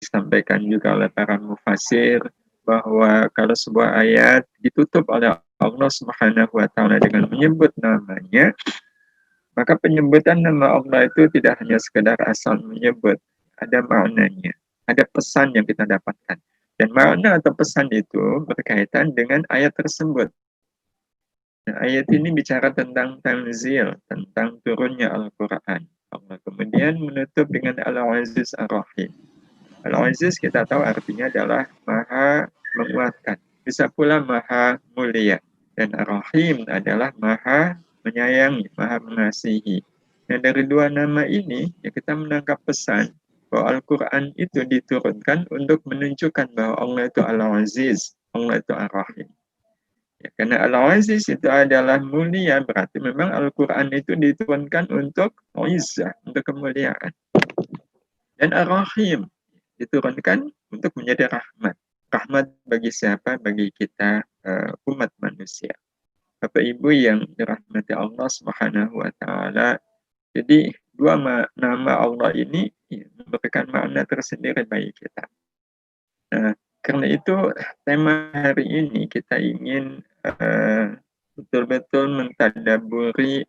disampaikan juga oleh para mufassir bahwa kalau sebuah ayat ditutup oleh Allah Subhanahu wa taala dengan menyebut namanya, maka penyebutan nama Allah itu tidak hanya sekedar asal menyebut, ada maknanya, ada pesan yang kita dapatkan. Dan makna atau pesan itu berkaitan dengan ayat tersebut. Nah, ayat ini bicara tentang tanzil, tentang turunnya Al-Quran. Allah kemudian menutup dengan Al-Aziz Ar-Rahim. Al-Aziz kita tahu artinya adalah maha menguatkan. Bisa pula maha mulia. Dan Ar-Rahim adalah maha menyayangi, maha mengasihi. Nah, dari dua nama ini, ya kita menangkap pesan bahwa Al-Quran itu diturunkan untuk menunjukkan bahwa Allah itu Al-Aziz, Allah itu Ar-Rahim. Ya, karena Al-Aziz itu adalah mulia, berarti memang Al-Quran itu diturunkan untuk izzah, untuk kemuliaan. Dan Ar-Rahim diturunkan untuk menjadi rahmat. Rahmat bagi siapa? Bagi kita umat manusia. Bapak Ibu yang dirahmati Allah Subhanahu wa taala. Jadi dua nama Allah ini ya, memberikan makna tersendiri bagi kita. Nah, karena itu tema hari ini kita ingin betul-betul mentadaburi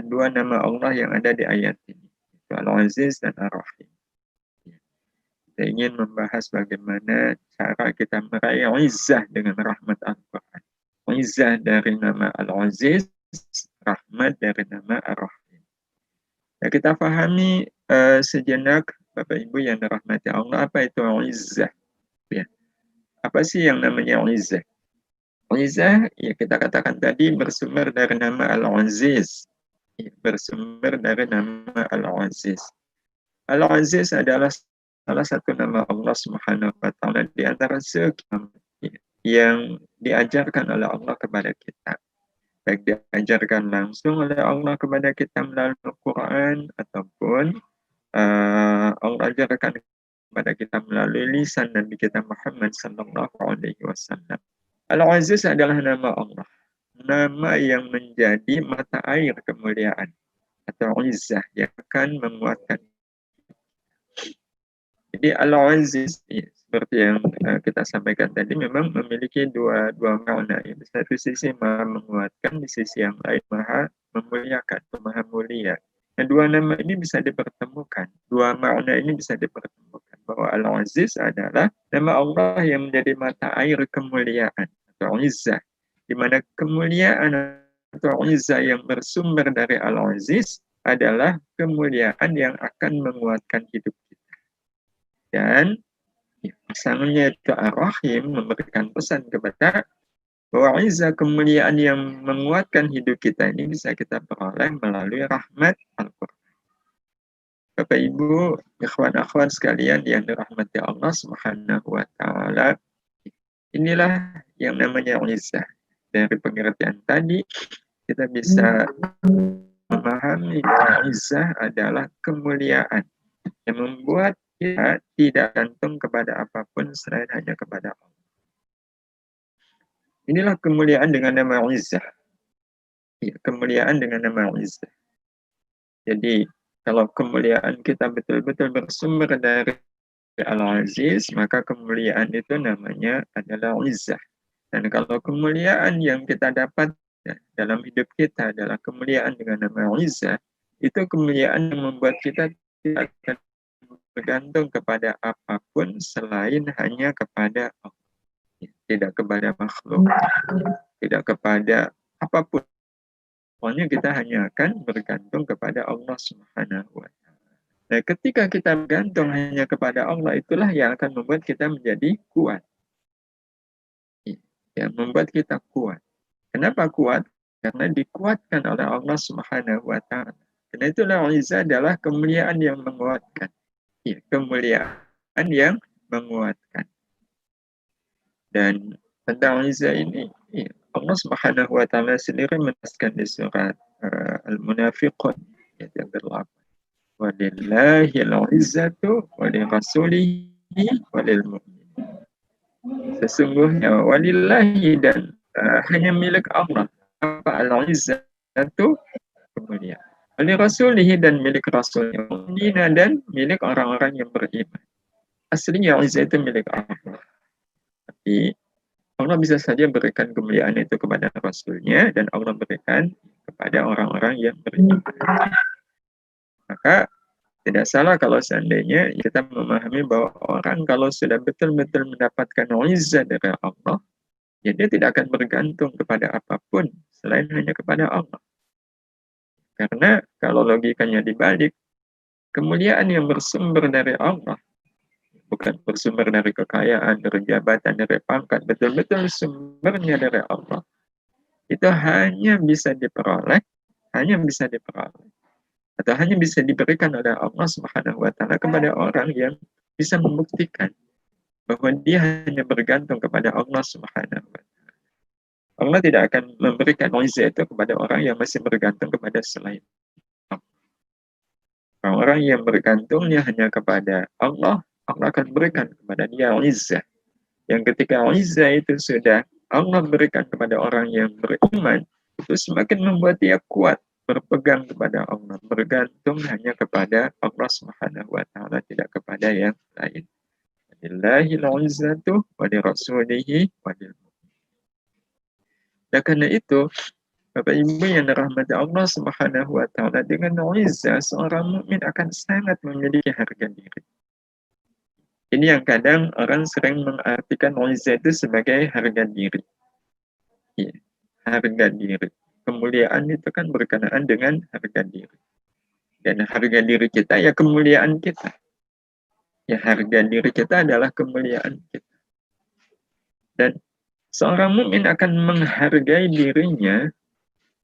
dua nama Allah yang ada di ayat ini, Al-Aziz dan Ar-Rahim. Kita ingin membahas bagaimana cara kita meraih izzah dengan rahmat Al-Quran. Izzah dari nama Al-Aziz, rahmat dari nama Ar-Rahim. Ya, kita pahami sejenak, Bapak Ibu yang dirahmati Allah, apa itu izzah? Ya. Apa sih yang namanya izzah? Izzah, ya kita katakan tadi bersumber dari nama Al-Aziz. Ya, bersumber dari nama Al-Aziz. Al-Aziz adalah salah satu nama Allah Subhanahu wa taala di antara sekian yang diajarkan oleh Allah kepada kita. Baik diajarkan langsung oleh Allah kepada kita melalui Al-Quran ataupun Allah ajarkan kepada kita melalui lisan Nabi kita Muhammad sallallahu alaihi wasallam. Al-Aziz adalah nama Allah, nama yang menjadi mata air kemuliaan atau izzah yang akan menguatkan. Jadi Al-Aziz ya, seperti yang kita sampaikan tadi memang memiliki dua makna. Ya. Di satu sisi maha menguatkan, di sisi yang lain maha memuliakan, maha mulia. Nah, dua nama ini bisa dipertemukan, dua makna ini bisa dipertemukan bahwa Al-Aziz adalah nama Allah yang menjadi mata air kemuliaan atau izzah, di mana kemuliaan atau izzah yang bersumber dari Al-Aziz adalah kemuliaan yang akan menguatkan hidup kita. Dan pasangannya itu Ar-Rahim memberikan pesan kepada bahwa izzah kemuliaan yang menguatkan hidup kita ini bisa kita peroleh melalui rahmat Al-Quran. Bapak Ibu, ikhwan akhwat sekalian yang dirahmati Allah Subhanahu wa taala, inilah yang namanya izzah. Dari pengertian tadi kita bisa memahami bahwa izzah adalah kemuliaan yang membuat kita tidak gantung kepada apapun selain hanya kepada Allah. Inilah kemuliaan dengan nama izzah. Ya, kemuliaan dengan nama izzah. Jadi, kalau kemuliaan kita betul-betul bersumber dari Al-Aziz, maka kemuliaan itu namanya adalah izzah. Dan kalau kemuliaan yang kita dapat ya, dalam hidup kita adalah kemuliaan dengan nama izzah, itu kemuliaan yang membuat kita tidak akan bergantung kepada apapun selain hanya kepada Allah. Tidak kepada makhluk, tidak kepada apapun. Pokoknya kita hanya akan bergantung kepada Allah Subhanahu wa taala. Nah, ketika kita bergantung hanya kepada Allah, itulah yang akan membuat kita menjadi kuat. Ya, membuat kita kuat. Kenapa kuat? Karena dikuatkan oleh Allah Subhanahu wa taala. Karena itulah izzah adalah kemuliaan yang menguatkan. Ya, kemuliaan yang menguatkan. Dan tentang izzah ini, ya, Allah Subhanahu wa taala sendiri menegaskan di surat Al-Munafiqun ayat yang ke-8. Walillahil izzatu wa lirasulihi wa lil mu'minin. Sesungguhnya walillahi dan hanya milik Allah apa al-izzatu kemuliaan. Wali rasulihi dan milik rasulnya, mu'minina dan milik orang-orang yang beriman. aslinya izah itu milik Allah. Tapi Allah bisa saja berikan kemuliaan itu kepada Rasulnya, dan Allah berikan kepada orang-orang yang beriman. Maka tidak salah kalau seandainya kita memahami bahwa orang kalau sudah betul-betul mendapatkan izah dari Allah, ya dia tidak akan bergantung kepada apapun selain hanya kepada Allah. Karena kalau logikanya dibalik, kemuliaan yang bersumber dari Allah, bukan bersumber dari kekayaan, dari jabatan, dari pangkat, betul-betul sumbernya dari Allah, itu hanya bisa diperoleh atau hanya bisa diberikan oleh Allah Subhanahu wa taala kepada orang yang bisa membuktikan bahwa dia hanya bergantung kepada Allah Subhanahu wa taala. Allah tidak akan memberikan izah itu kepada orang yang masih bergantung kepada selain Allah. Orang yang bergantungnya hanya kepada Allah, Allah akan berikan kepada dia izah. Yang ketika izah itu sudah Allah berikan kepada orang yang beriman, itu semakin membuat dia kuat berpegang kepada Allah, bergantung hanya kepada Allah Subhanahu wa taala, tidak kepada yang lain. Lillahil izzatu wa lirasulihi wa lil mu'minin. Dan karena itu, Bapak Ibu yang dirahmati Allah Subhanahu wa taala, dengan izzah seorang mukmin akan sangat memiliki harga diri. Ini yang kadang orang sering mengartikan izzah itu sebagai harga diri. Ya, harga diri. Kemuliaan itu kan berkenaan dengan harga diri. Dan harga diri kita ya kemuliaan kita. Ya, harga diri kita adalah kemuliaan kita. Dan seorang mukmin akan menghargai dirinya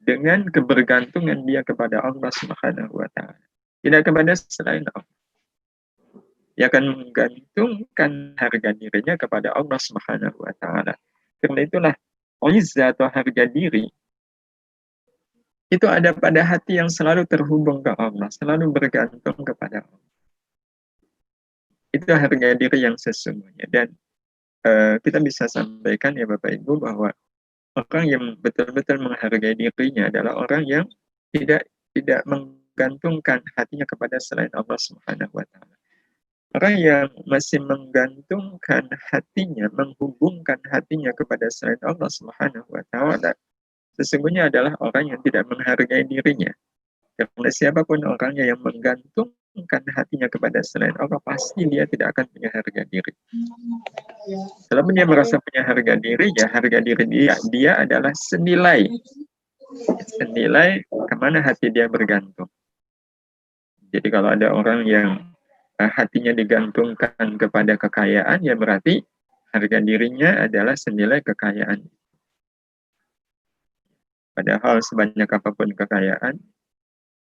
dengan kebergantungan dia kepada Allah Subhanahu wa taala. Tidak kepada selain Allah. Dia akan menggantungkan harga dirinya kepada Allah Subhanahu wa taala. Karena itulah izzah atau harga diri itu ada pada hati yang selalu terhubung ke Allah, selalu bergantung kepada Allah. Itu harga diri yang sesungguhnya. Dan kita bisa sampaikan ya Bapak Ibu bahwa orang yang betul-betul menghargai dirinya adalah orang yang tidak menggantungkan hatinya kepada selain Allah Subhanahu wa taala. Orang yang masih menggantungkan hatinya, menghubungkan hatinya kepada selain Allah Subhanahu wa taala, sesungguhnya adalah orang yang tidak menghargai dirinya. Karena siapapun orangnya yang menggantungkan hatinya kepada selain Allah, pasti dia tidak akan punya harga diri. Kalau dia merasa punya harga diri, ya harga diri dia adalah senilai kemana hati dia bergantung. Jadi kalau ada orang yang hatinya digantungkan kepada kekayaan, ya berarti harga dirinya adalah senilai kekayaan. Padahal sebanyak apapun kekayaan,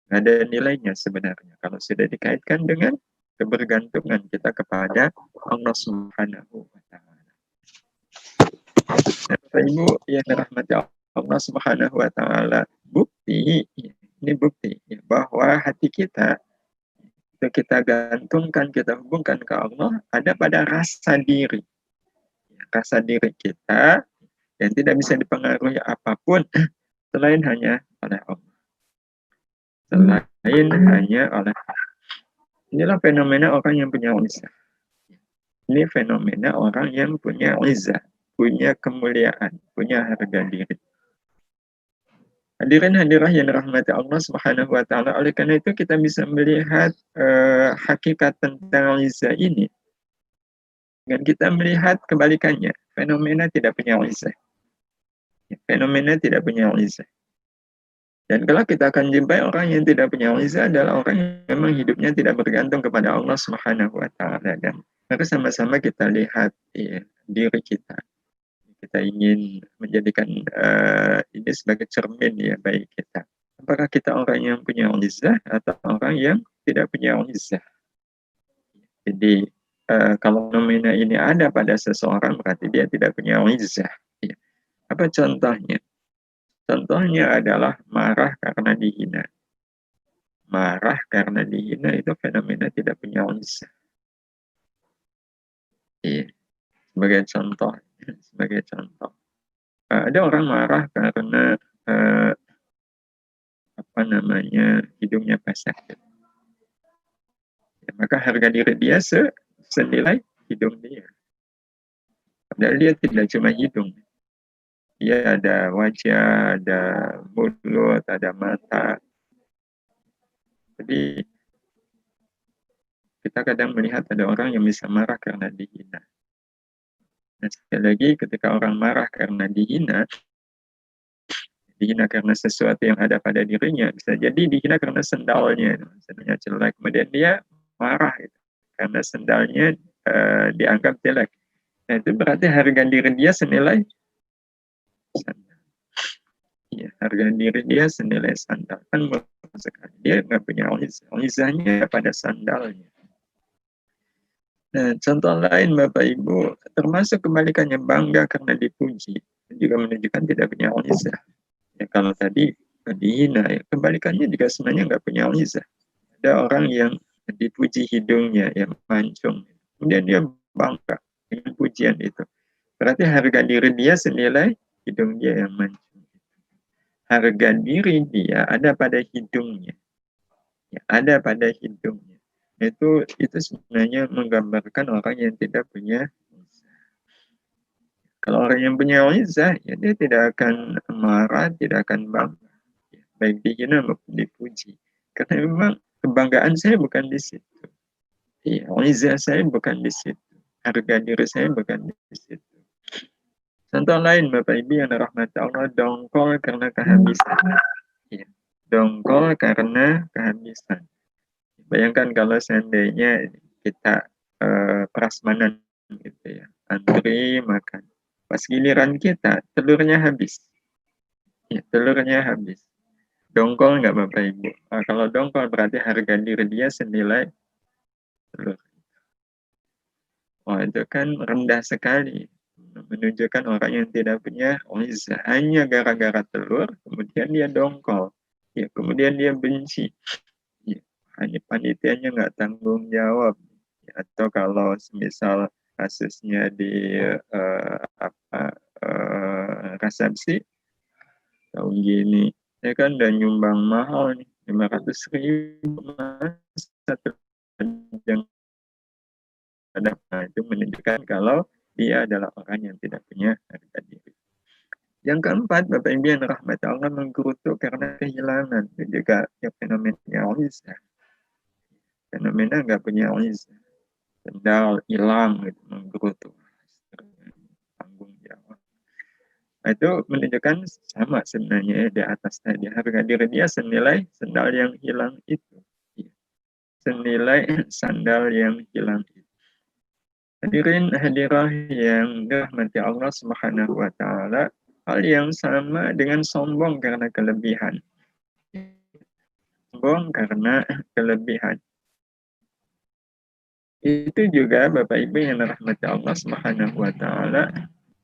ada nilainya sebenarnya kalau sudah dikaitkan dengan kebergantungan kita kepada Allah Subhanahu wa taala. Bapak Ibu yang dirahmati Allah Subhanahu wa taala, bukti ya, bahwa hati kita itu kita gantungkan, kita hubungkan ke Allah ada pada rasa diri. Rasa diri kita yang tidak bisa dipengaruhi apapun selain hanya oleh Allah. Selain hanya oleh Allah. Inilah fenomena orang yang punya izzah. Ini fenomena orang yang punya izzah, punya kemuliaan, punya harga diri. Hadirin hadirah yang dirahmati Allah Subhanahu wa taala, oleh karena itu kita bisa melihat hakikat tentang izzah ini. Dan kita melihat kebalikannya, fenomena tidak punya izzah. Fenomena tidak punya izzah. Dan kalau kita akan jumpai orang yang tidak punya izzah adalah orang yang memang hidupnya tidak bergantung kepada Allah Subhanahu wa taala. Dan harus sama-sama kita lihat ya, diri kita. Kita ingin menjadikan ini sebagai cermin ya bagi kita. Apakah kita orang yang punya izzah atau orang yang tidak punya izzah? Jadi kalau fenomena ini ada pada seseorang berarti dia tidak punya izzah. Ya. Apa contohnya? Contohnya adalah marah karena dihina. Marah karena dihina itu fenomena tidak punya izzah. Iya. Sebagai contoh. Ada orang marah karena hidungnya pesek. Ya, maka harga diri dia senilai hidung dia. Padahal dia tidak cuma hidung. Dia ada wajah, ada mulut, ada mata. Jadi kita kadang melihat ada orang yang bisa marah karena dihina. Nah, sekali lagi ketika orang marah karena dihina karena sesuatu yang ada pada dirinya, bisa jadi dihina karena sendalnya jelek, kemudian dia marah gitu, karena sendalnya dianggap jelek. Nah, itu berarti harga diri dia senilai sandal. Ya, harga diri dia senilai sandal. Kan sekali dia nggak punya alizahnya pada sandalnya. Nah, contoh lain Bapak Ibu, termasuk kebalikannya bangga karena dipuji, juga menunjukkan tidak punya alizah. Ya, kalau tadi dihina, ya, kebalikannya juga sebenarnya nggak punya alizah. Ada orang yang dipuji hidungnya, yang mancung, kemudian dia bangga dengan pujian itu. Berarti harga diri dia senilai hidung dia yang mancung. Harga diri dia ada pada hidungnya, ya, ada pada hidungnya. Itu sebenarnya menggambarkan orang yang tidak punya izah. Kalau orang yang punya izah, ya dia tidak akan marah, tidak akan bangga, ya, baik dihina maupun dipuji. Karena memang kebanggaan saya bukan di situ. Ya, izah saya bukan di situ. Harga diri saya bukan di situ. Contoh lain Bapak Ibu yang dirahmati Allah, dongkol karena kehabisan. Ya, dongkol karena kehabisan. Bayangkan kalau seandainya kita prasmanan gitu ya, antri makan. Pas giliran kita, telurnya habis. Ya, telurnya habis. Dongkol nggak Bapak Ibu? Nah, kalau dongkol berarti harga diri dia senilai telur. Wah, itu kan rendah sekali. Menunjukkan orang yang tidak punya izah. Hanya gara-gara telur, kemudian dia dongkol. Ya, kemudian dia benci. Ya, hanya panitianya nggak tanggung jawab. Ya, atau kalau semisal kasusnya di resepsi, tahun gini, saya kan udah nyumbang mahal nih, 500.000 satu jam. Itu menunjukkan kalau dia adalah orang yang tidak punya harga diri. Yang keempat, Bapak Ibu yang rahmat Allah, menggerutu karena kehilangan. Itu juga yang fenomena izah. Fenomena nggak punya izah. Sendal hilang, gitu, menggerutu. Tanggung jawab. Nah, itu menunjukkan sama sebenarnya di atas tadi. Harga diri dia senilai sendal yang hilang itu. Senilai sandal yang hilang itu. Hadirin hadirah yang dirahmati Allah Subhanahu wa taala, hal yang sama dengan sombong karena kelebihan. Sombong karena kelebihan. Itu juga Bapak Ibu yang dirahmati Allah Subhanahu wa taala,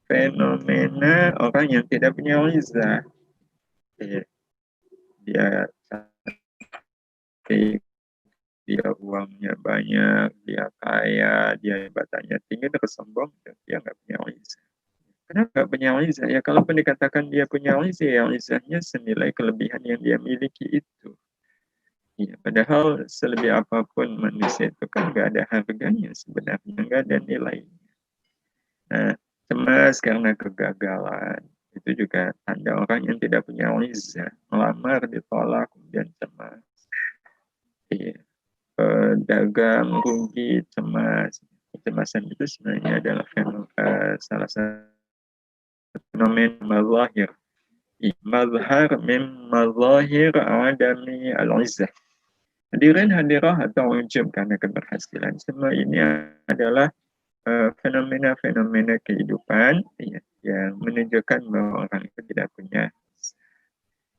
fenomena orang yang tidak punya izah. Dia cantik, dia uangnya banyak, dia kaya, dia jabatannya tinggi, terus sombong, dia nggak punya izah. Kenapa nggak punya izah? Ya kalaupun dikatakan dia punya izah, ya izahnya senilai kelebihan yang dia miliki itu. Ya, padahal selebih apapun manusia itu kan nggak ada harganya sebenarnya, nggak ada nilainya. Nah, cemas karena kegagalan, itu juga tanda orang yang tidak punya izah. Melamar ditolak, kemudian cemas. Iya. Dagang rugi, cemas. Kecemasan itu sebenarnya adalah salah satu fenomena mazahir. Mazhar min mazahir adami al-izzah. Hadirin hadirah atau ujub karena keberhasilan. Semua ini adalah fenomena-fenomena kehidupan ya, yang menunjukkan bahwa orang itu tidak punya.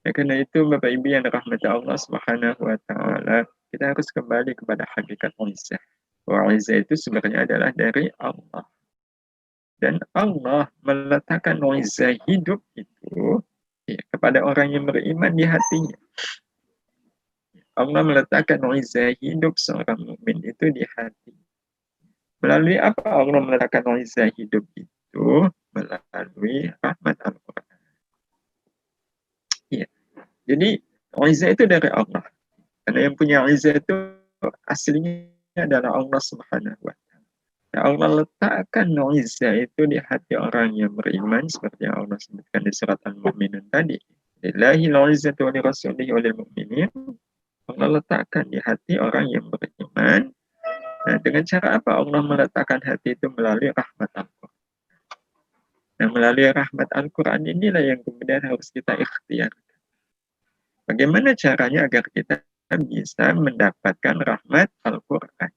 Ya, karena itu Bapak Ibu yang dirahmati Allah Subhanahu wa taala, kita harus kembali kepada hakikat izzah. Bahwa izzah itu sebenarnya adalah dari Allah. Dan Allah meletakkan izzah hidup itu ya, kepada orang yang beriman di hatinya. Allah meletakkan izzah hidup seorang mukmin itu di hati. Melalui apa Allah meletakkan izzah hidup itu? Melalui rahmat Al-Quran. Ya. Jadi izzah itu dari Allah. Karena yang punya izzah itu aslinya adalah Allah Subhanahu wa taala. Allah letakkan izzah itu di hati orang yang beriman seperti yang Allah sebutkan di surat Al-Mu'minun tadi. Lillahi al-izzatu wa li rasulihi wa lil mu'minin. Allah letakkan di hati orang yang beriman. Nah, dengan cara apa Allah meletakkan hati itu? Melalui rahmat Al-Quran. Nah, melalui rahmat Al-Quran inilah yang kemudian harus kita ikhtiarkan. Bagaimana caranya agar kita bisa mendapatkan rahmat Al-Quran?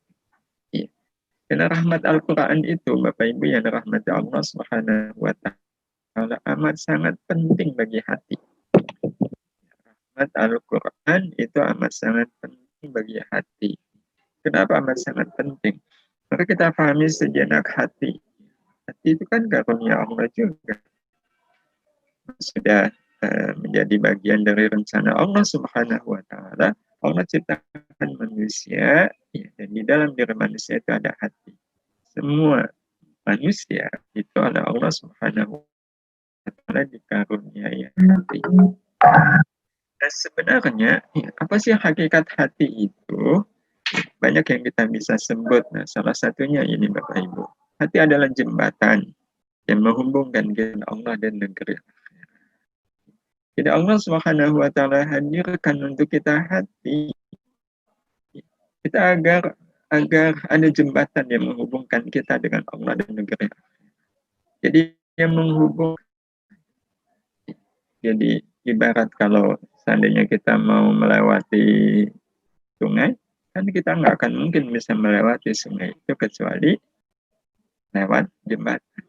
Ya. Karena rahmat Al-Quran itu, Bapak Ibu yang rahmati Allah Subhanahu wa Ta'ala, amat sangat penting bagi hati. Rahmat Al-Quran itu amat sangat penting bagi hati. Kenapa amat sangat penting? Maka kita pahami sejenak hati. Hati itu kan karunia Allah juga. Sudah menjadi bagian dari rencana Allah Subhanahu wa Ta'ala. Allah ciptakan manusia, ya, dan di dalam diri manusia itu ada hati. Semua manusia itu oleh Allah Subhanahu wa Ta'ala dikaruniai hati. Nah, sebenarnya apa sih hakikat hati itu? Banyak yang kita bisa sebut. Nah, salah satunya ini Bapak Ibu. Hati adalah jembatan yang menghubungkan kita Allah dan negeri. Jadi Allah Subhanahu wa Ta'ala hadirkan untuk kita hati. Kita agar ada jembatan yang menghubungkan kita dengan Allah dan negeri. Jadi yang menghubung. Jadi ibarat kalau seandainya kita mau melewati sungai, kan kita nggak akan mungkin bisa melewati sungai itu kecuali lewat jembatan.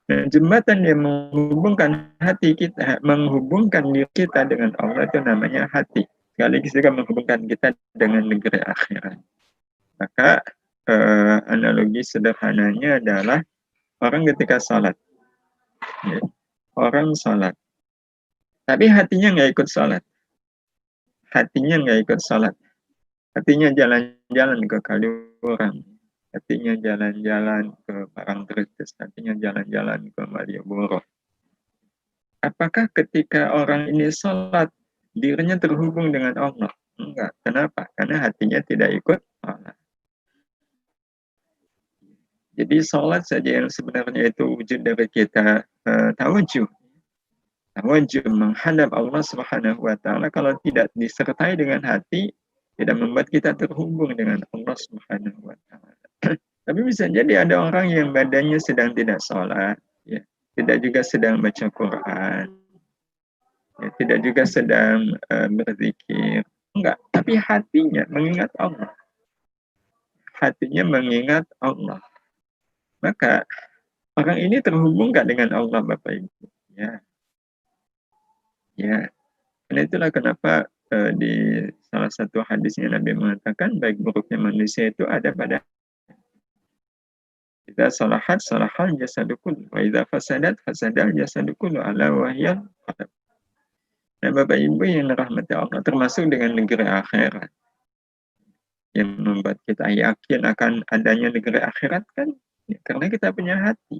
Nah, jembatan yang menghubungkan hati kita, menghubungkan diri kita dengan Allah itu namanya hati. Sekaligus juga menghubungkan kita dengan negeri akhirat. Maka analogi sederhananya adalah orang ketika sholat. Ya, orang sholat. Tapi hatinya nggak ikut sholat. Hatinya nggak ikut sholat. Hatinya jalan-jalan ke Kaliurang. Hatinya jalan-jalan ke Parangtritis, hatinya jalan-jalan ke Malioboro. Apakah ketika orang ini sholat, dirinya terhubung dengan Allah? Enggak. Kenapa? Karena hatinya tidak ikut sholat. Jadi sholat saja yang sebenarnya itu wujud dari kita tawajuh. Tawajuh menghadap Allah Subhanahu wa Ta'ala kalau tidak disertai dengan hati, tidak membuat kita terhubung dengan Allah Subhanahu wa Ta'ala. Tapi bisa jadi ada orang yang badannya sedang tidak sholat, ya, tidak juga sedang baca Quran, ya, tidak juga sedang berzikir, enggak. Tapi hatinya mengingat Allah, hatinya mengingat Allah. Maka orang ini terhubung nggak dengan Allah, Bapak Ibu? Ya, ya. Karena itulah kenapa di salah satu hadisnya Nabi mengatakan baik buruknya manusia itu ada pada idza salahat salahal jasadu kullu wa idza fasadat fasadal jasadu kullu ala wahyal qalb. Nah, Bapak Ibu yang dirahmati Allah, termasuk dengan negeri akhirat. Yang membuat kita yakin akan adanya negeri akhirat kan ya, karena kita punya hati.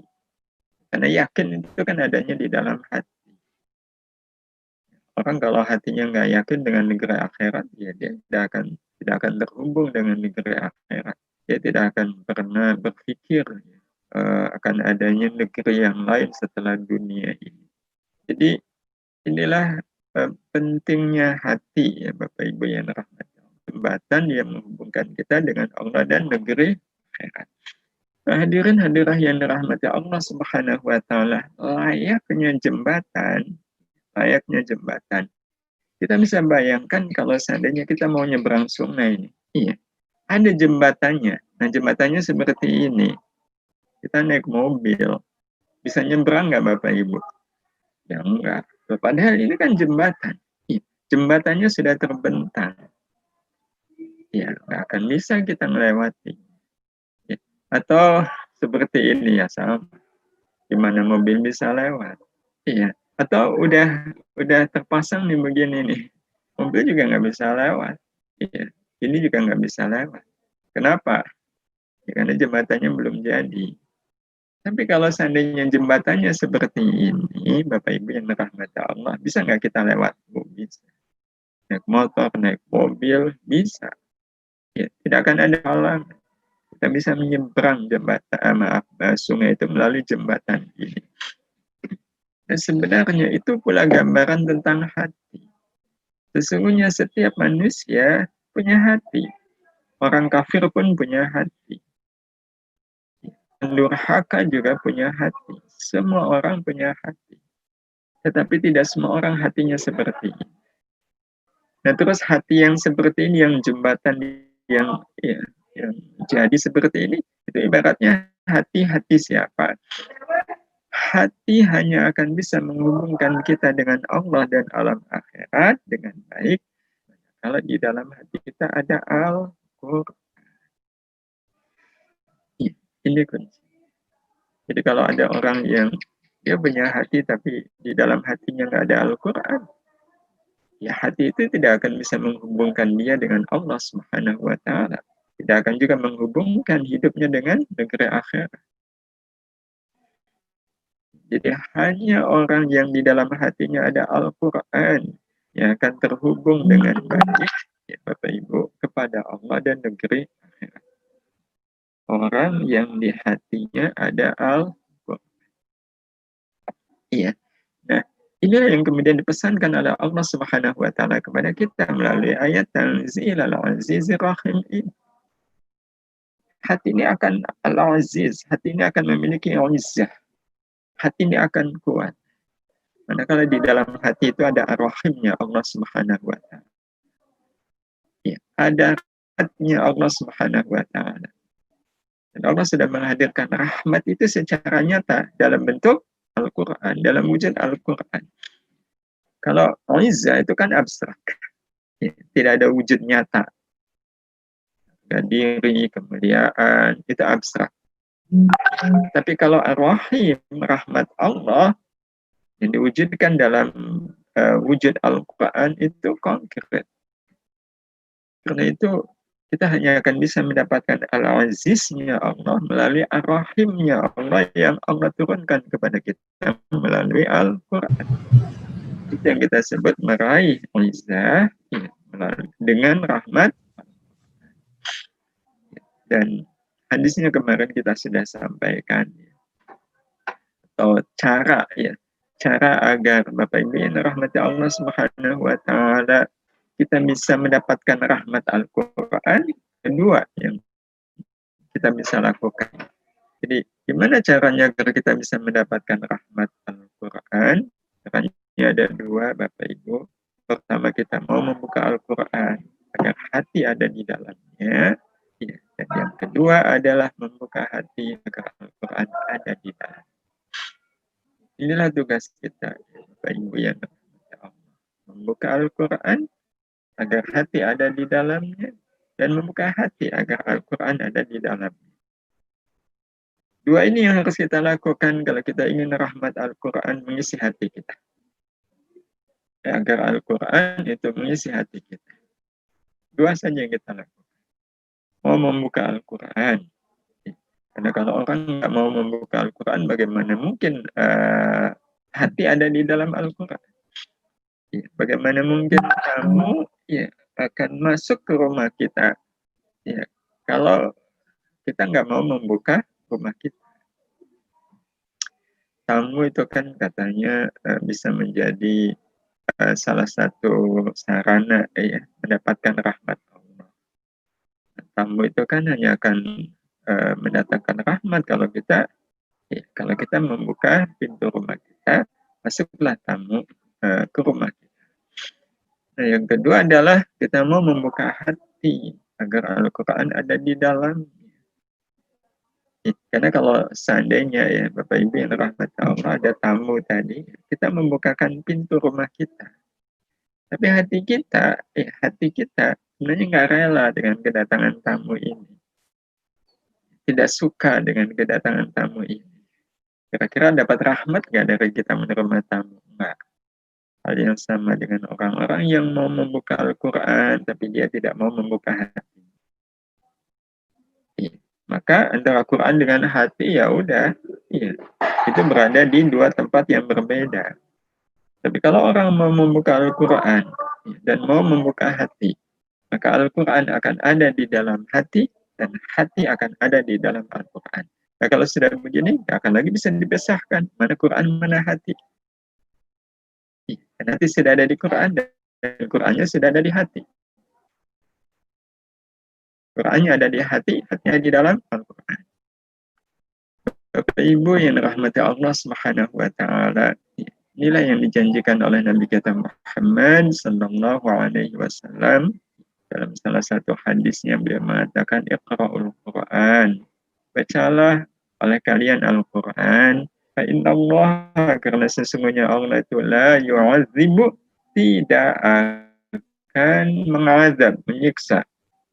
Karena yakin itu kan adanya di dalam hati. Orang kalau hatinya nggak yakin dengan negeri akhirat, ya dia tidak akan terhubung dengan negeri akhirat. Dia tidak akan pernah berpikir akan adanya negeri yang lain setelah dunia ini. Jadi inilah pentingnya hati ya Bapak Ibu yang rahmat. Jembatan yang menghubungkan kita dengan Allah dan negeri akhirat. Nah, hadirin hadirah yang dirahmati Allah Subhanahu wa Ta'ala, layaknya jembatan. Kita bisa bayangkan kalau seandainya kita mau nyebrang sungai ini. Iya, ada jembatannya. Nah, jembatannya seperti ini. Kita naik mobil, bisa nyebrang nggak Bapak Ibu? Ya enggak. Padahal ini kan jembatan. Jembatannya sudah terbentang. Ya, nggak akan bisa kita melewati. Ya. Atau seperti ini ya, sama. Gimana mobil bisa lewat? Iya. Atau udah terpasang nih begini nih. Mobil juga nggak bisa lewat. Iya. Ini juga nggak bisa lewat. Kenapa? Ya, karena jembatannya belum jadi. Tapi kalau seandainya jembatannya seperti ini, Bapak Ibu yang dirahmati Allah, bisa nggak kita lewat? Bisa. Naik motor, naik mobil, bisa. Ya, tidak akan ada halangan. Kita bisa menyeberang sungai itu melalui jembatan ini. Dan sebenarnya itu pula gambaran tentang hati. Sesungguhnya setiap manusia punya hati. Orang kafir pun punya hati. Durhaka juga punya hati. Semua orang punya hati. Tetapi tidak semua orang hatinya seperti ini. Nah, terus hati yang seperti ini, yang jembatan yang jadi seperti ini, itu ibaratnya hati-hati siapa? Hati hanya akan bisa menghubungkan kita dengan Allah dan alam akhirat dengan baik kalau di dalam hati kita ada Al-Quran. Ini kunci. Jadi kalau ada orang yang dia punya hati tapi di dalam hatinya nggak ada Al-Quran, ya hati itu tidak akan bisa menghubungkan dia dengan Allah Subhanahu wa Ta'ala. Tidak akan juga menghubungkan hidupnya dengan negeri akhirat. Jadi hanya orang yang di dalam hatinya ada Al-Quran yang akan terhubung dengan baik, ya Bapak Ibu, kepada Allah dan negeri akhirat. Orang yang di hatinya ada Al-Quran. Iya. Nah, inilah yang kemudian dipesankan oleh Allah Subhanahu wa Ta'ala kepada kita melalui ayat Tanzilal Azizir Rahim ini. Hati ini akan Al-Aziz, hati ini akan memiliki izzah. Hati ini akan kuat. Manakala di dalam hati itu ada ar-rahimnya Allah Subhanahu wa Ta'ala. Ya, ada rahmatnya Allah Subhanahu wa Ta'ala. Dan Allah sudah menghadirkan rahmat itu secara nyata dalam bentuk Al-Quran, dalam wujud Al-Quran. Kalau izzah itu kan abstrak. Ya, tidak ada wujud nyata. Diri, kemuliaan, itu abstrak. Tapi kalau ar-rahim, rahmat Allah, yang diwujudkan dalam wujud Al-Quran itu konkret. Karena itu kita hanya akan bisa mendapatkan al-aziznya Allah melalui ar-rahimnya Allah yang Allah turunkan kepada kita melalui Al-Quran. Itu yang kita sebut meraih izzah dengan rahmat. Dan hadisnya kemarin kita sudah sampaikan. Atau cara agar Bapak Ibu yang rahmati Allah Subhanahu wa Ta'ala kita bisa mendapatkan rahmat Al-Quran. Kedua yang kita bisa lakukan. Jadi gimana caranya agar kita bisa mendapatkan rahmat Al-Quran? Caranya ada dua Bapak Ibu. Pertama kita mau membuka Al-Quran agar hati ada di dalamnya. Ya. Dan yang kedua adalah membuka hati agar Al-Quran ada di dalamnya. Inilah tugas kita, Bapak Ibu yang rahmati Allah. Membuka Al-Quran agar hati ada di dalamnya dan membuka hati agar Al-Quran ada di dalamnya. Dua ini yang harus kita lakukan kalau kita ingin rahmat Al-Quran mengisi hati kita. Agar Al-Quran itu mengisi hati kita. Dua saja yang kita lakukan. Mau membuka Al-Quran. Karena kalau orang nggak mau membuka Al-Quran, bagaimana mungkin hati ada di dalam Al-Quran? Ya, bagaimana mungkin kamu akan masuk ke rumah kita? Ya, kalau kita nggak mau membuka rumah kita. Tamu itu kan katanya bisa menjadi salah satu sarana mendapatkan rahmat Allah. Tamu itu kan hanya akan mendatangkan rahmat kalau kita membuka pintu rumah kita, masuklah tamu ke rumah kita. Nah, yang kedua adalah kita mau membuka hati agar Al-Quran ada di dalamnya. Karena kalau seandainya Bapak Ibu yang rahmat Allah ada tamu tadi, kita membukakan pintu rumah kita. Tapi hati kita sebenarnya nggak rela dengan kedatangan tamu ini. Tidak suka dengan kedatangan tamu ini. Kira-kira dapat rahmat nggak dari kita menerima tamu? Enggak. Hal yang sama dengan orang-orang yang mau membuka Al-Quran, tapi dia tidak mau membuka hati. Maka antara Quran dengan hati itu berada di dua tempat yang berbeda. Tapi kalau orang mau membuka Al-Quran dan mau membuka hati, maka Al-Quran akan ada di dalam hati dan hati akan ada di dalam Al-Quran. Nah, kalau sudah begini, nggak akan lagi bisa dipisahkan mana Quran, mana hati. Dan hati sudah ada di Quran, dan Qurannya sudah ada di hati. Qurannya ada di hati, hatinya di dalam Al-Quran. Bapak Ibu yang dirahmati Allah Subhanahu wa taala, inilah yang dijanjikan oleh Nabi kita Muhammad sallallahu alaihi wasallam dalam salah satu hadisnya. Beliau mengatakan, Iqra'ul Quran, bacalah oleh kalian Al-Quran, fa innallaha, karena sesungguhnya Allah itu la yu'adzibu, tidak akan mengazab, menyiksa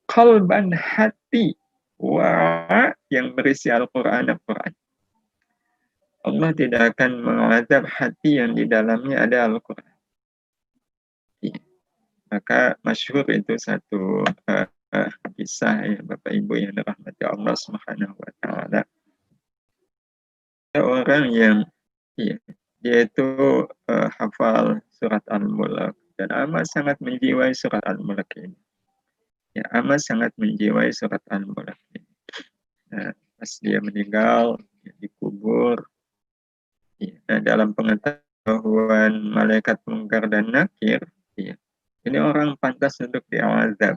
qalban, hati, wa, yang berisi Al-Quran. Allah tidak akan mengazab hati yang di dalamnya ada Al-Quran. Maka masyhur itu satu kisah ya Bapak Ibu yang dirahmati Allah Subhanahu wa taala. Ada orang yang dia itu hafal surat Al-Mulk dan amat sangat menjiwai surat Al-Mulk ini. Ya, amat sangat menjiwai surat Al-Mulk ini. Nah, pas dia meninggal, dikubur. Nah, dalam pengetahuan malaikat Munkar dan Nakir, ini orang pantas untuk diazab.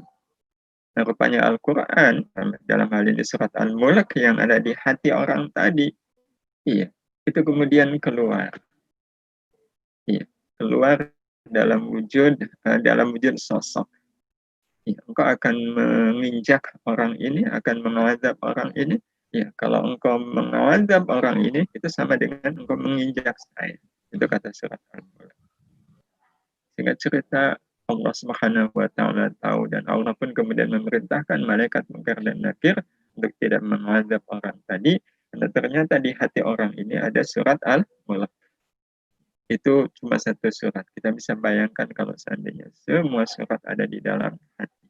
Nah, rupanya Al-Quran, dalam hal ini surat Al-Mulk yang ada di hati orang tadi, itu kemudian keluar. Keluar dalam wujud sosok. Engkau akan menginjak orang ini, akan mengazab orang ini. Ya, kalau engkau mengazab orang ini, itu sama dengan engkau menginjak saya. Itu kata surat Al-Mulk. Sehingga cerita Allah Subhanahu wa taala tahu, dan Allah pun kemudian memerintahkan malaikat Munkar dan Nakir untuk tidak mengazab orang tadi. Dan ternyata di hati orang ini ada surat Al-Mulk. Itu cuma satu surat. Kita bisa bayangkan kalau seandainya semua surat ada di dalam hati.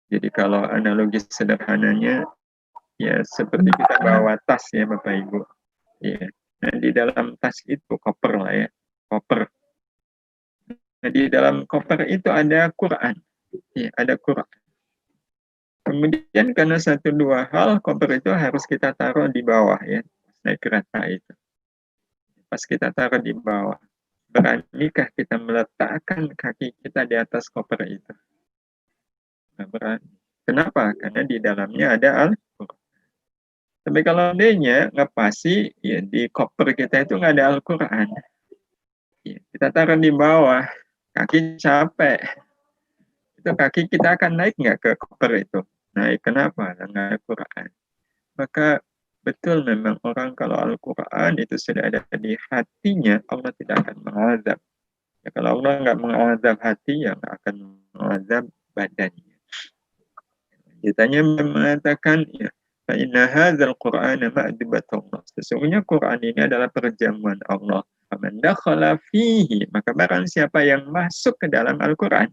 Jadi kalau analogi sederhananya, ya seperti kita bawa tas ya Bapak Ibu. Ya. Nah, di dalam tas itu koper lah ya, koper. Nah, di dalam koper itu ada Quran. Ya, ada Quran. Kemudian karena satu dua hal, koper itu harus kita taruh di bawah ya, naik kereta itu. Pas kita taruh di bawah, beranikah kita meletakkan kaki kita di atas koper itu? Nah, berani. Kenapa? Karena di dalamnya ada Al-Quran. Tapi kalau adanya ngepasi, ya di koper kita itu nggak ada Al-Quran. Ya, kita taruh di bawah, kaki capek. Itu kaki kita akan naik nggak ke koper itu? Naik, kenapa? Nggak ada Quran. Maka betul memang orang kalau Al-Quran itu sudah ada di hatinya, Allah tidak akan mengazab. Ya, kalau Allah nggak mengazab hati, ya nggak akan mengazab badannya. Ditanya mengatakan, ya, fa inna hadzal Qur'ana ma'dubatullah. Sesungguhnya Quran ini adalah perjamuan Allah. Faman dakhala fihi, maka barang siapa yang masuk ke dalam Al-Quran.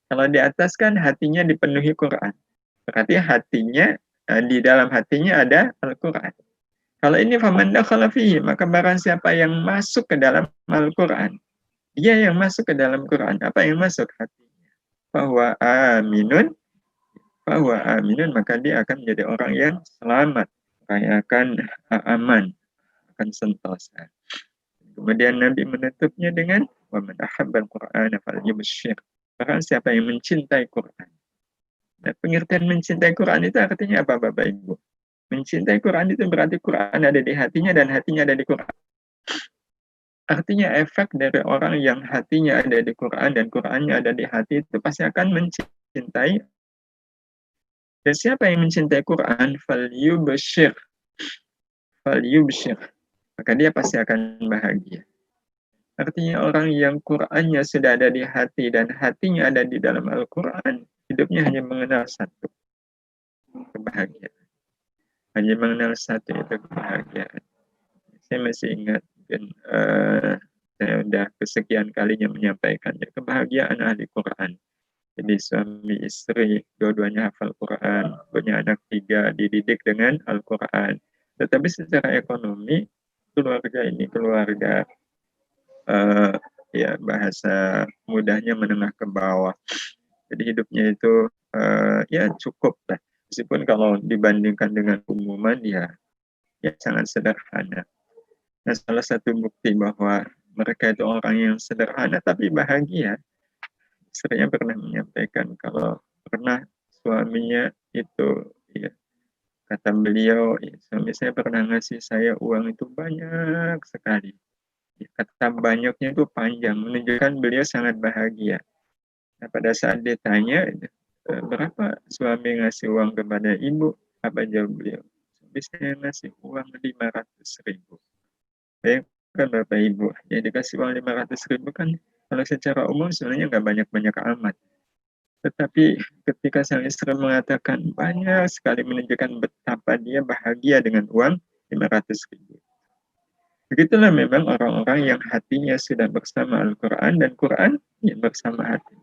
Kalau di atas kan hatinya dipenuhi Quran. Berarti hatinya, di dalam hatinya ada Al-Quran. Kalau ini faman dakhala fihi, maka barang siapa yang masuk ke dalam Al-Quran. Dia yang masuk ke dalam Quran. Apa yang masuk? Hatinya. Bahwa aminun, maka dia akan menjadi orang yang selamat, orang yang akan aman, akan sentosa. Kemudian Nabi menutupnya dengan wa man ahabbal Qur'ana falyubashshir. Barang siapa yang mencintai Quran. Nah, pengertian mencintai Quran itu artinya apa Bapak Ibu? Mencintai Quran itu berarti Quran ada di hatinya dan hatinya ada di Quran. Artinya efek dari orang yang hatinya ada di Quran dan Qurannya ada di hati itu pasti akan mencintai. Dan siapa yang mencintai Quran, falyubashshir, maka dia pasti akan bahagia. Artinya orang yang Qurannya sudah ada di hati dan hatinya ada di dalam Al-Quran, hidupnya hanya mengenal satu, kebahagiaan. Hanya mengenal satu, itu kebahagiaan. Saya masih ingat, saya sudah kesekian kalinya menyampaikannya, kebahagiaan ahli Quran. Jadi suami istri, dua-duanya hafal Quran, punya anak 3, dididik dengan Al-Quran. Tetapi secara ekonomi, keluarga ini keluarga, ya bahasa mudahnya menengah ke bawah. Jadi hidupnya itu ya cukup lah. Meskipun kalau dibandingkan dengan umuman ya sangat sederhana. Nah, salah satu bukti bahwa mereka itu orang yang sederhana tapi bahagia. Istrinya pernah menyampaikan kalau pernah suaminya itu, ya, kata beliau, ya, suami saya pernah ngasih saya uang itu banyak sekali. Ya, kata banyaknya itu panjang, menunjukkan beliau sangat bahagia. Nah, pada saat ditanya, berapa suami ngasih uang kepada ibu? Apa jawab beliau? Suami saya ngasih uang 500.000. Bayangkan Bapak Ibu, yang dikasih uang 500.000 kan kalau secara umum sebenarnya nggak banyak-banyak amat. Tetapi ketika sang istri mengatakan banyak sekali, menunjukkan betapa dia bahagia dengan uang 500.000. Begitulah memang orang-orang yang hatinya sudah bersama Al-Quran dan Quran yang bersama hati.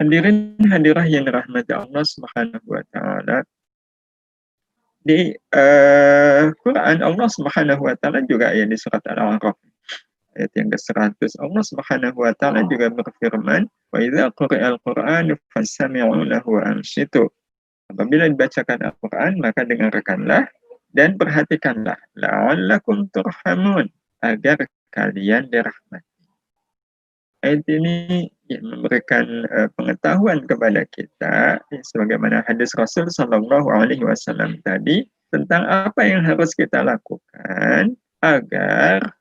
Hadirin hadirah yang dirahmati Allah Subhanahu wa taala. Di Quran Allah Subhanahu wa taala juga ya di surat Al-A'raf ayat yang ke-100 Allah Subhanahu wa taala juga berfirman, "Wa idza quri'al Qur'anu fastami'u lahu wa ansitu." Apabila dibacakan Al-Quran, maka dengarkanlah dan perhatikanlah, la'allakum turhamun, agar kalian dirahmati. Ayat ini memberikan pengetahuan kepada kita, sebagaimana hadis Rasul Shallallahu Alaihi Wasallam tadi, tentang apa yang harus kita lakukan agar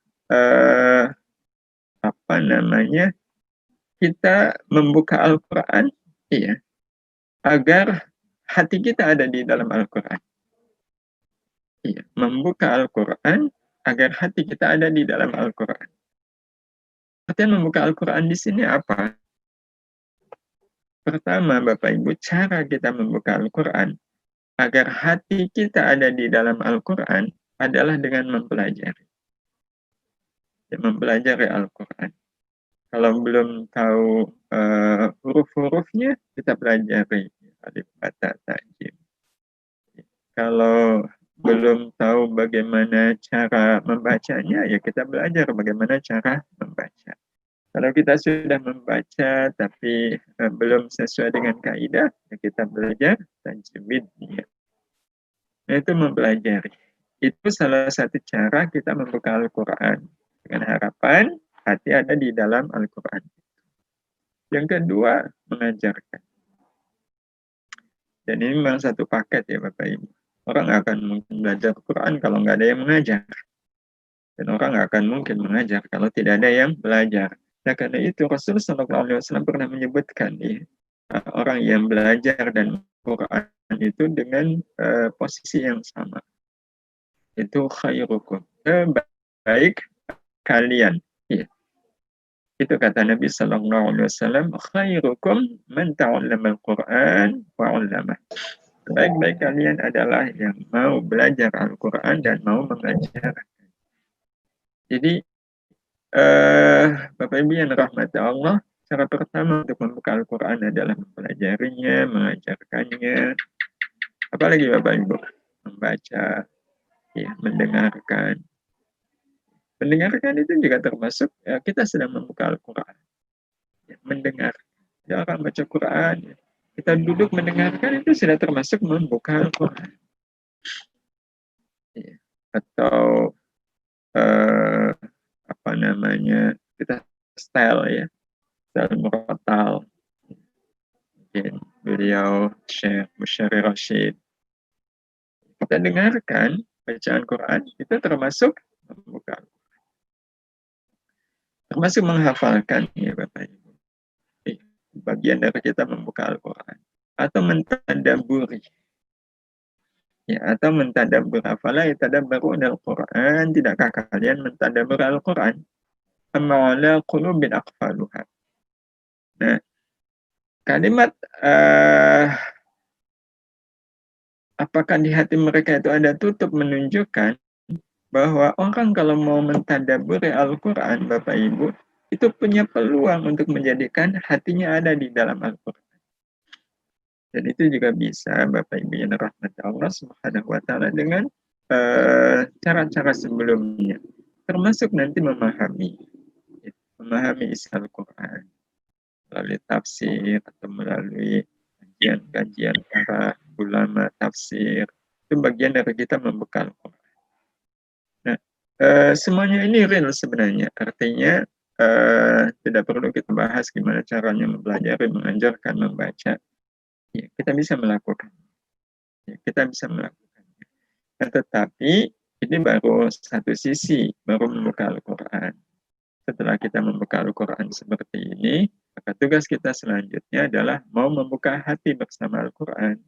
kita membuka Al-Quran, iya, agar hati kita ada di dalam Al-Quran. Iya, membuka Al-Quran agar hati kita ada di dalam Al-Quran. Artinya membuka Al-Quran di sini apa? Pertama, Bapak Ibu, cara kita membuka Al-Quran agar hati kita ada di dalam Al-Quran adalah dengan mempelajari. Ya, mempelajari Al-Quran. Kalau belum tahu huruf-hurufnya, kita pelajari alif, ba, ta, jim. Kalau belum tahu bagaimana cara membacanya, ya kita belajar bagaimana cara membaca. Kalau kita sudah membaca tapi belum sesuai dengan kaidah, ya kita belajar tajwidnya. Nah, itu mempelajari. Itu salah satu cara kita membuka Al-Quran. Dengan harapan hati ada di dalam Al-Quran. Yang kedua, mengajarkan. Dan ini memang satu paket ya Bapak Ibu. Orang akan mungkin belajar Quran kalau nggak ada yang mengajar. Dan orang nggak akan mungkin mengajar kalau tidak ada yang belajar. Nah, karena itu Rasulullah SAW pernah menyebutkan ya, orang yang belajar dan Quran itu dengan posisi yang sama. Itu khairukum, baik kalian. Ya. Itu kata Nabi SAW, khairukum man ta'allama al-Quran wa 'allamah. Baik-baik kalian adalah yang mau belajar Al-Quran dan mau mengajarkan. Jadi, Bapak Ibu yang dirahmati Allah, cara pertama untuk membuka Al-Quran adalah mempelajarinya, mengajarkannya. Apalagi Bapak Ibu, membaca, ya, mendengarkan. Mendengarkan itu juga termasuk ya, kita sedang membuka Al-Quran. Ya, mendengar. Ya, orang baca Quran, ya. Kita duduk mendengarkan itu sudah termasuk membuka Al-Quran. Ya. Atau kita style ya, style murotal. Mungkin beliau Syekh Musyari Rashid. Kita dengarkan bacaan Quran, itu termasuk membuka Al-Quran. Termasuk menghafalkan ya Bapak Ibu. Bagian dari kita membuka Al-Quran. Atau mentadaburi. Ya, atau mentadabur. Afala yatadabbarun al-Quran. Tidakkah kalian mentadabur Al-Quran? Amma ala qulubin aqfaluha. Nah, kalimat apakah di hati mereka itu ada tutup menunjukkan bahwa orang kalau mau mentadaburi Al-Quran, Bapak Ibu, itu punya peluang untuk menjadikan hatinya ada di dalam Al-Quran. Dan itu juga bisa Bapak Ibu yang dirahmati Allah Subhanahu wa taala dengan cara-cara sebelumnya. Termasuk nanti memahami isi Al-Quran. melalui tafsir atau melalui kajian-kajian para ulama tafsir. Itu bagian dari kita membekal Quran. Nah, semuanya ini real sebenarnya. Artinya tidak perlu kita bahas gimana caranya mempelajari, mengajarkan, membaca. Ya, kita bisa melakukan. Ya, kita bisa melakukannya. Nah, tetapi ini baru satu sisi, baru membuka Al-Quran. Setelah kita membuka Al-Quran seperti ini, maka tugas kita selanjutnya adalah mau membuka hati bersama Al-Quran.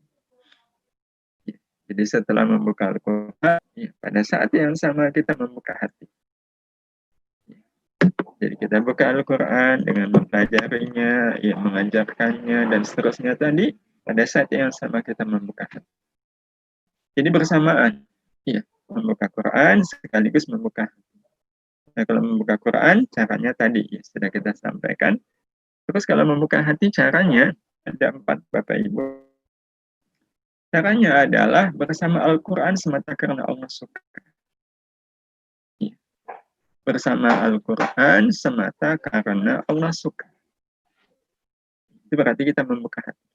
Ya, jadi setelah membuka Al-Quran, ya, pada saat yang sama kita membuka hati. Ya, jadi kita buka Al-Quran dengan mempelajarinya, ya, mengajarkannya, dan seterusnya tadi, pada saat yang sama kita membuka hati. Jadi bersamaan, ya, membuka Quran sekaligus membuka hati. Nah, kalau membuka Quran, caranya tadi ya, sudah kita sampaikan. Terus kalau membuka hati, caranya ada 4, Bapak Ibu. Caranya adalah bersama Al-Quran semata karena Allah suka. Ya. Bersama Al-Quran semata karena Allah suka. Itu berarti kita membuka hati.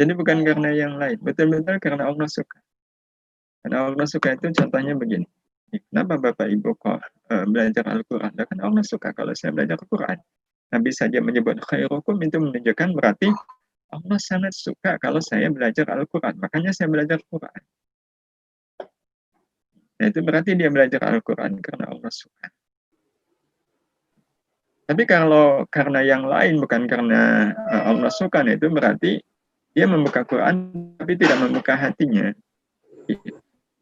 Jadi bukan karena yang lain, betul-betul karena Allah suka. Karena Allah suka itu contohnya begini. Kenapa Bapak Ibu kok belajar Al-Quran? Kan Allah suka kalau saya belajar Al-Quran. Nabi saja menyebut khairukum, itu menunjukkan berarti Allah sangat suka kalau saya belajar Al-Quran. Makanya saya belajar Al-Quran. Nah, itu berarti dia belajar Al-Quran karena Allah suka. Tapi kalau karena yang lain, bukan karena Allah suka, nah itu berarti dia membuka Quran tapi tidak membuka hatinya.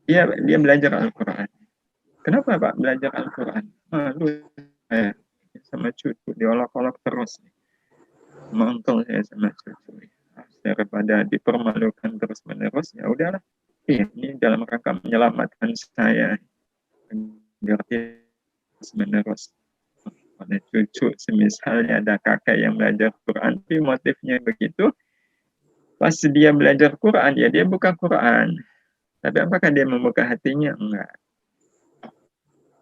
Dia belajar Al-Quran. Kenapa Pak belajar Al-Quran? Malu saya sama cucu, diolok-olok terus. Mangkel saya sama cucu. Daripada dipermalukan terus-menerus, ya udahlah. Ini dalam rangka menyelamatkan saya. Biar terus-menerus. Pada cucu, semisalnya ada kakek yang belajar Quran, tapi motifnya begitu. Pas dia belajar Quran, ya dia buka Quran. Tapi apakah dia membuka hatinya? Enggak.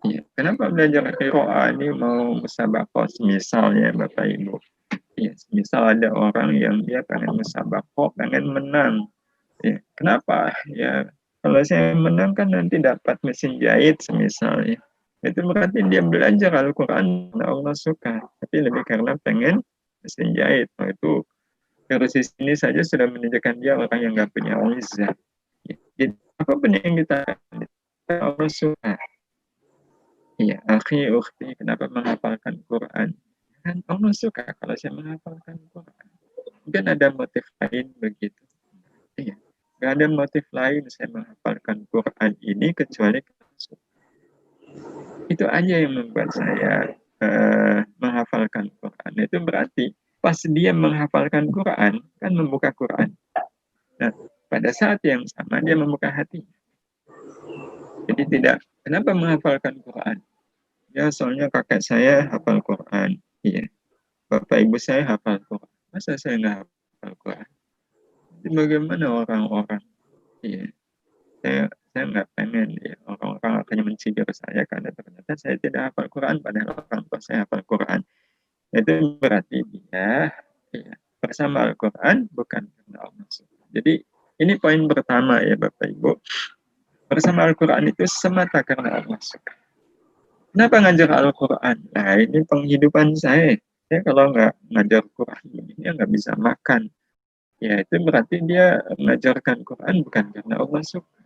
Ya, kenapa belajar qiraah ini mau musabaqah misalnya Bapak Ibu? Ya, misal ada orang yang dia pengen musabaqah, pengen menang. Ya, kenapa? Ya, kalau saya menang kan nanti dapat mesin jahit misalnya. Itu berarti dia belajar Al-Quran karena Allah suka. Tapi lebih karena pengen mesin jahit. Nah, itu dari sisi ini saja sudah menunjukkan dia orang yang nggak punya izah. Ya, jadi apapun yang kita Allah suka. Iya, akhi, ukhti, kenapa menghafalkan Quran? Kan Allah suka kalau saya menghafalkan Quran. Mungkin ada motif lain begitu. Iya, nggak ada motif lain saya menghafalkan Quran ini kecuali karena suka. Itu aja yang membuat saya menghafalkan Quran. Itu berarti pas dia menghafalkan Quran, kan membuka Quran. Nah, pada saat yang sama dia membuka hati. Jadi tidak, kenapa menghafalkan Quran? Ya, soalnya kakek saya hafal Quran. Iya. Bapak ibu saya hafal Quran. Masa saya nggak hafal Quran? Jadi bagaimana orang-orang? Iya. Saya nggak pengen ya, orang-orang akhirnya mencibir saya karena ternyata saya tidak hafal Quran, padahal orang tua saya hafal Quran. Itu berarti dia ya, bersama Al-Quran bukan karena Allah. Jadi ini poin pertama ya Bapak Ibu. Bersama Al-Quran itu semata karena Allah suka. Kenapa ngajar Al-Quran? Nah, ini penghidupan saya. Saya kalau nggak ngajar Quran, ya nggak bisa makan. Ya, itu berarti dia mengajarkan Quran bukan karena Allah suka.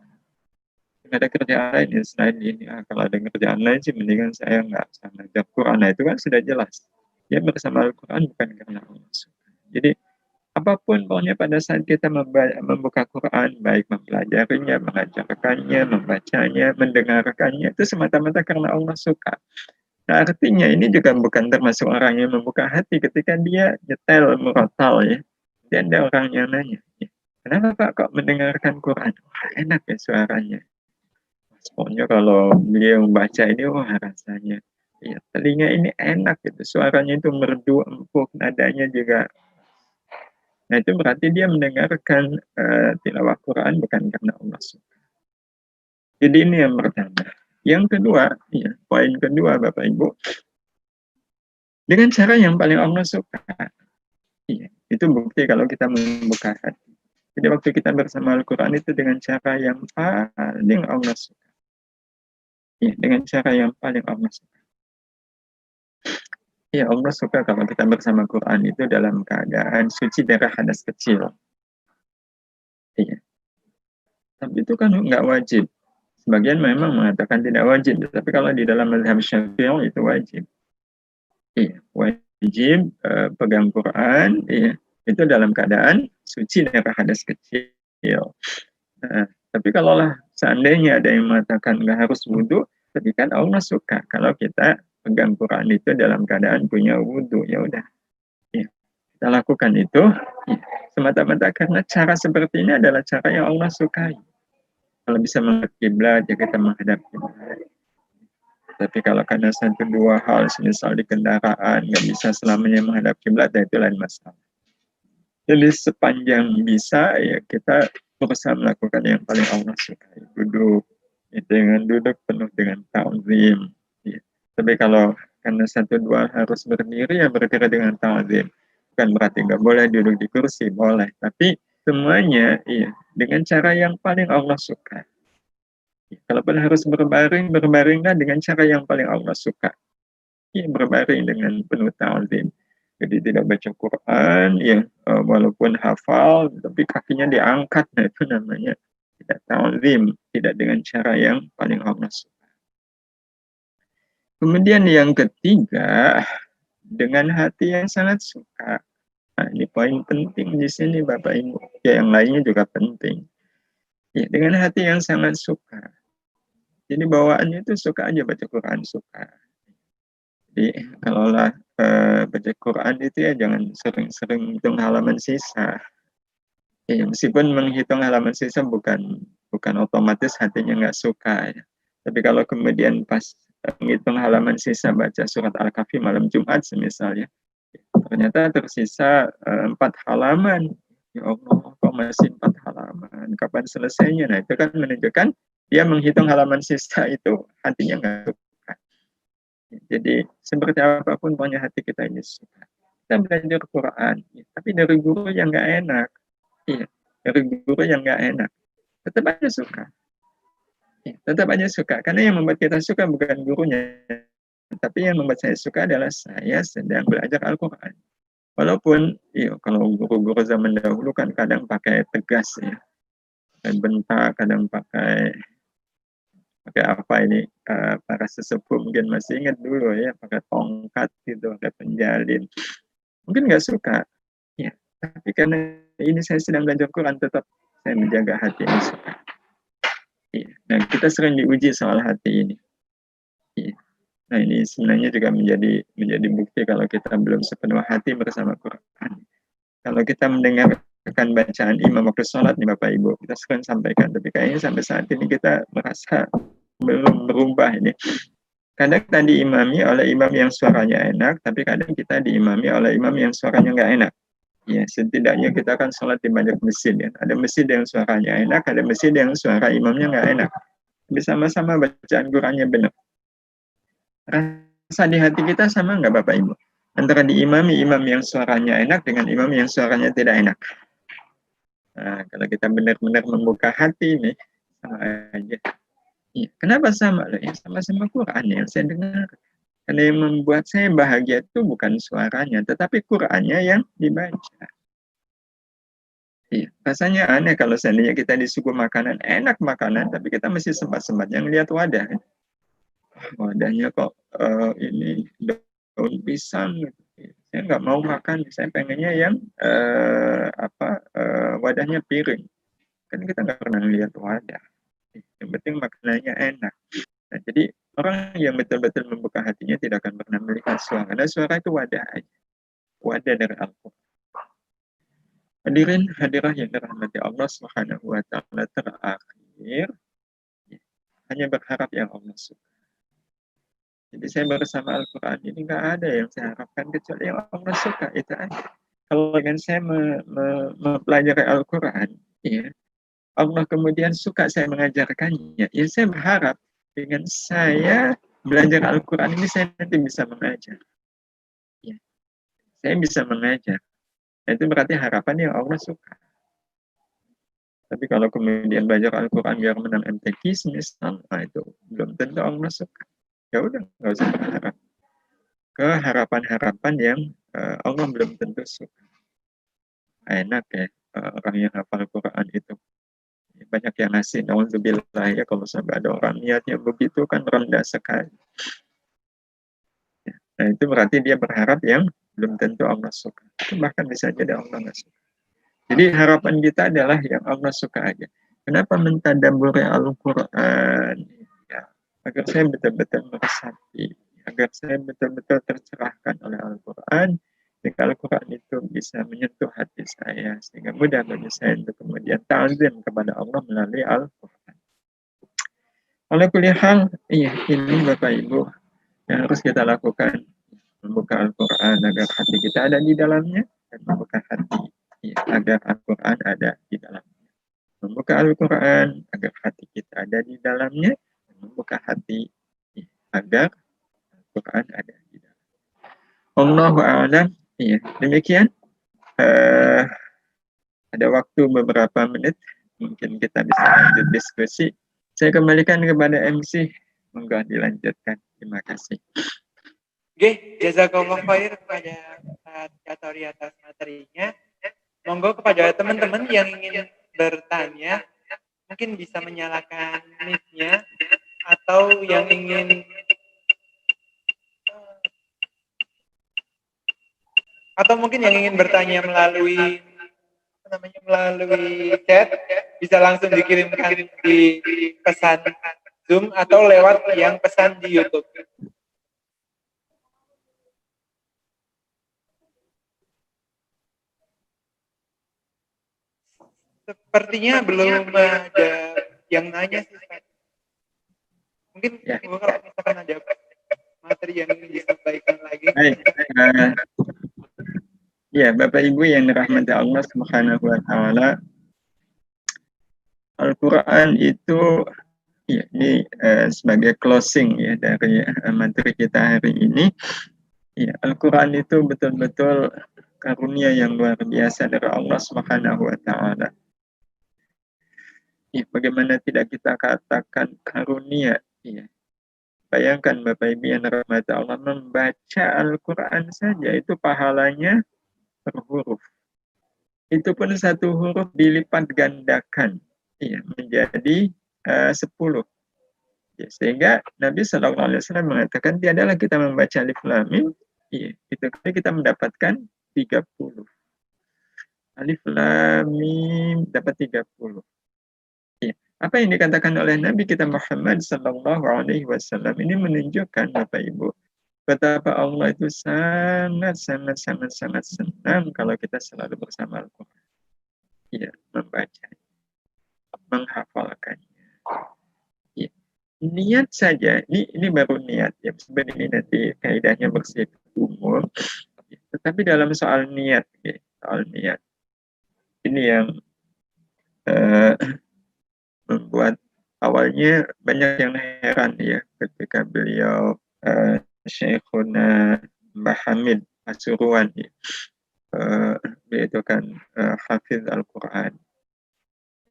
Nggak ada kerjaan lain ya selain ini. Nah, kalau ada kerjaan lain sih, mendingan saya nggak usah ngajar Quran. Nah, itu kan sudah jelas. Dia bersama Al-Quran bukan karena Allah suka. Jadi, apapun pokoknya pada saat kita membuka Quran, baik mempelajarinya, mengajarkannya, membacanya, mendengarkannya, itu semata-mata karena Allah suka. Nah, artinya ini juga bukan termasuk orang yang membuka hati ketika dia nyetel, merotal ya. Dan ada orang yang nanya, kenapa Pak kok mendengarkan Quran? Wah, enak ya suaranya. Pokoknya kalau beliau membaca ini, wah rasanya. Ya, telinga ini enak gitu, suaranya itu merdu, empuk, nadanya juga. Nah, itu berarti dia mendengarkan tilawah Quran bukan karena Allah suka. Jadi ini yang pertama. Yang kedua, ya, poin kedua Bapak Ibu, dengan cara yang paling Allah suka. Iya, itu bukti kalau kita membuka hati. Jadi waktu kita bersama Al-Quran itu dengan cara yang paling Allah suka. Ya, dengan cara yang paling Allah suka. Ya, Allah suka kalau kita bersama Quran itu dalam keadaan suci dari hadas kecil. Iya. Tapi itu kan nggak wajib. Sebagian memang mengatakan tidak wajib, tapi kalau di dalam mazhab Syafi'i itu wajib. Iya, wajib pegang Quran, iya, itu dalam keadaan suci dari hadas kecil. Nah, tapi kalaulah seandainya ada yang mengatakan nggak harus wudhu, tapi kan Allah suka kalau kita pegang Quran itu dalam keadaan punya wudhu, ya udah, ya, kita lakukan itu ya, semata-mata karena cara seperti ini adalah cara yang Allah sukai. Kalau bisa menghadap kiblat, ya kita menghadap kiblat. Tapi kalau karena satu dua hal, misal di kendaraan, nggak bisa selamanya menghadap kiblat, ya itu lain masalah. Jadi sepanjang bisa, ya kita berusaha melakukan yang paling Allah sukai. Duduk, ya, dengan duduk penuh dengan ta'zim. Ya. Tapi kalau karena satu dua harus berdiri, ya berdiri dengan ta'zim. Bukan berarti nggak boleh duduk di kursi, boleh. Tapi semuanya, iya, dengan cara yang paling Allah suka. Kalaupun harus berbaring, berbaringlah dengan cara yang paling Allah suka. Ya, berbaring dengan penuh ta'zim. Jadi tidak baca Quran, ya walaupun hafal, tapi kakinya diangkat, nah itu namanya tidak ta'zim, tidak dengan cara yang paling Allah suka. Kemudian yang ketiga, dengan hati yang sangat suka. Nah, ini poin penting di sini Bapak Ibu. Ya, yang lainnya juga penting. Ya, dengan hati yang sangat suka. Jadi bawaannya itu suka aja baca Quran, suka. Jadi kalaulah baca Quran itu ya jangan sering-sering hitung halaman sisa. Ya, meskipun menghitung halaman sisa bukan otomatis hatinya nggak suka. Ya. Tapi kalau kemudian pas menghitung halaman sisa baca surat Al-Kahfi malam Jumat misalnya, ternyata tersisa 4 halaman. Ya Allah, kok masih 4 halaman? Kapan selesainya? Nah itu kan menunjukkan dia menghitung halaman sisa itu hatinya nggak suka. Jadi seperti apapun punya hati kita ini suka. Kita belajar Quran, tapi dari guru yang nggak enak. Iya, dari guru yang nggak enak. Tetap aja suka. Ya, tetap aja suka. Karena yang membuat kita suka bukan gurunya. Tapi yang membuat saya suka adalah saya sedang belajar Al-Quran. Walaupun, iya, kalau guru-guru zaman dahulu kan kadang pakai tegas ya. Dan bentak, kadang pakai apa ini, para sesepuh mungkin masih ingat dulu ya, pakai tongkat gitu, pakai penjalin. Mungkin nggak suka. Ya, tapi karena ini saya sedang belajar Quran, tetap saya menjaga hati ini suka. Ya. Nah, kita sering diuji soal hati ini. Ya. Nah, ini sebenarnya juga menjadi bukti kalau kita belum sepenuh hati bersama Quran. Kalau kita mendengarkan bacaan imam waktu sholat nih Bapak Ibu, kita sering sampaikan, tapi kayaknya sampai saat ini kita merasa belum berubah ini. Kadang kita diimami oleh imam yang suaranya enak, tapi kadang kita diimami oleh imam yang suaranya nggak enak. Ya, setidaknya kita kan sholat di banyak masjid ya. Ada masjid yang suaranya enak, ada masjid yang suara imamnya nggak enak. Tapi sama-sama bacaan Qurannya benar. Rasa di hati kita sama nggak Bapak Ibu? Antara diimami imam yang suaranya enak dengan imam yang suaranya tidak enak. Nah, kalau kita benar-benar membuka hati nih, sama aja. Ya, kenapa sama? Ya, sama-sama Quran yang saya dengar. Karena yang membuat saya bahagia itu bukan suaranya, tetapi Qurannya yang dibaca. Iya, rasanya aneh kalau seandainya kita disuguh makanan, enak makanan, tapi kita masih sempat-sempatnya ngelihat wadah. Wadahnya kok ini daun pisang gitu. Saya nggak mau makan, saya pengennya yang wadahnya piring. Kan kita nggak pernah lihat wadah. Yang penting makanannya enak. Nah, jadi orang yang betul-betul membuka hatinya tidak akan pernah melihat suara. Karena suara itu wadah aja. Wadah dari Al-Quran. Hadirin hadirah yang dirahmati Allah Subhanahu wa taala, terakhir hanya berharap yang Allah suka. Jadi saya bersama Al-Quran ini nggak ada yang saya harapkan kecuali yang Allah suka, itu aja. Kalau dengan saya mempelajari Al-Quran, ya, Allah kemudian suka saya mengajarkannya, ya saya berharap dengan saya belajar Al-Quran ini saya nanti bisa mengajar. Ya, saya bisa mengajar. Itu berarti harapan yang Allah suka. Tapi kalau kemudian belajar Al-Quran biar menang MTQ misal, nah itu belum tentu Allah suka. Ya udah, nggak usah berharap ke harapan-harapan yang Allah belum tentu suka. Enak ya orang yang hafal Quran itu. Banyak yang ngasih, nauzubillah ya, kalau sampai ada orang niatnya begitu kan rendah sekali. Nah itu berarti dia berharap yang belum tentu Allah suka. Itu bahkan bisa jadi Allah nggak suka. Jadi harapan kita adalah yang Allah suka aja. Kenapa mentadabburi Al-Quran? Ya, agar saya betul-betul meresapi, agar saya betul-betul tercerahkan oleh Al-Quran, sehingga Al-Quran itu bisa menyentuh hati saya, sehingga mudah bagi saya untuk kemudian ta'zim kepada Allah melalui Al-Quran. Oleh kuliah hal, iya, ini Bapak Ibu yang harus kita lakukan, membuka Al-Quran agar hati kita ada di dalamnya, dan membuka hati ya, agar Al-Quran ada di dalamnya. Membuka Al-Quran agar hati kita ada di dalamnya, dan membuka hati ya, agar Al-Quran ada di dalamnya. Allahu a'lam. Iya, demikian. Ada waktu beberapa menit, mungkin kita bisa lanjut diskusi. Saya kembalikan kepada MC. Monggo dilanjutkan. Terima kasih. Oke, jazakallah khair kepada Katori atas materinya. Monggo kepada teman-teman yang ingin bertanya, mungkin bisa menyalakan mic-nya, atau yang ingin bertanya melalui chat, bisa langsung dikirimkan di pesan Zoom atau lewat yang pesan di YouTube. Sepertinya belum ada yang nanya sih, Pak. Mungkin ya, kalau misalkan ada materi yang ingin disampaikan lagi. Baik. Ya, Bapak Ibu yang dirahmati Allah Subhanahu wa taala. Al-Qur'an itu ya, ini sebagai closing ya dari materi kita hari ini. Ya, Al-Qur'an itu betul-betul karunia yang luar biasa dari Allah Subhanahu wa taala. Ya, bagaimana tidak kita katakan karunia ya. Bayangkan Bapak Ibu yang dirahmati Allah, membaca Al-Qur'an saja itu pahalanya per huruf. Itu pun satu huruf dilipat gandakan ya, menjadi 10. Ya, sehingga Nabi SAW mengatakan tiadalah kita membaca alif lam mim, ya, itu kali kita mendapatkan 30. Alif lam mim dapat 30. Ya. Apa yang dikatakan oleh Nabi kita Muhammad SAW ini menunjukkan Bapak Ibu betapa Allah itu sangat senang kalau kita selalu bersama Al-Quran. Ya, membaca, menghafalkannya. Ya. Niat saja, ini baru niat ya. Sebenarnya ini nanti kaidahnya bersifat umum. Ya. Tetapi dalam soal niat, ya, soal niat ini yang membuat awalnya banyak yang heran ya ketika beliau Syekhuna Mbah Hamid Pasuruan ya. Beliau itu kan hafiz Al-Quran.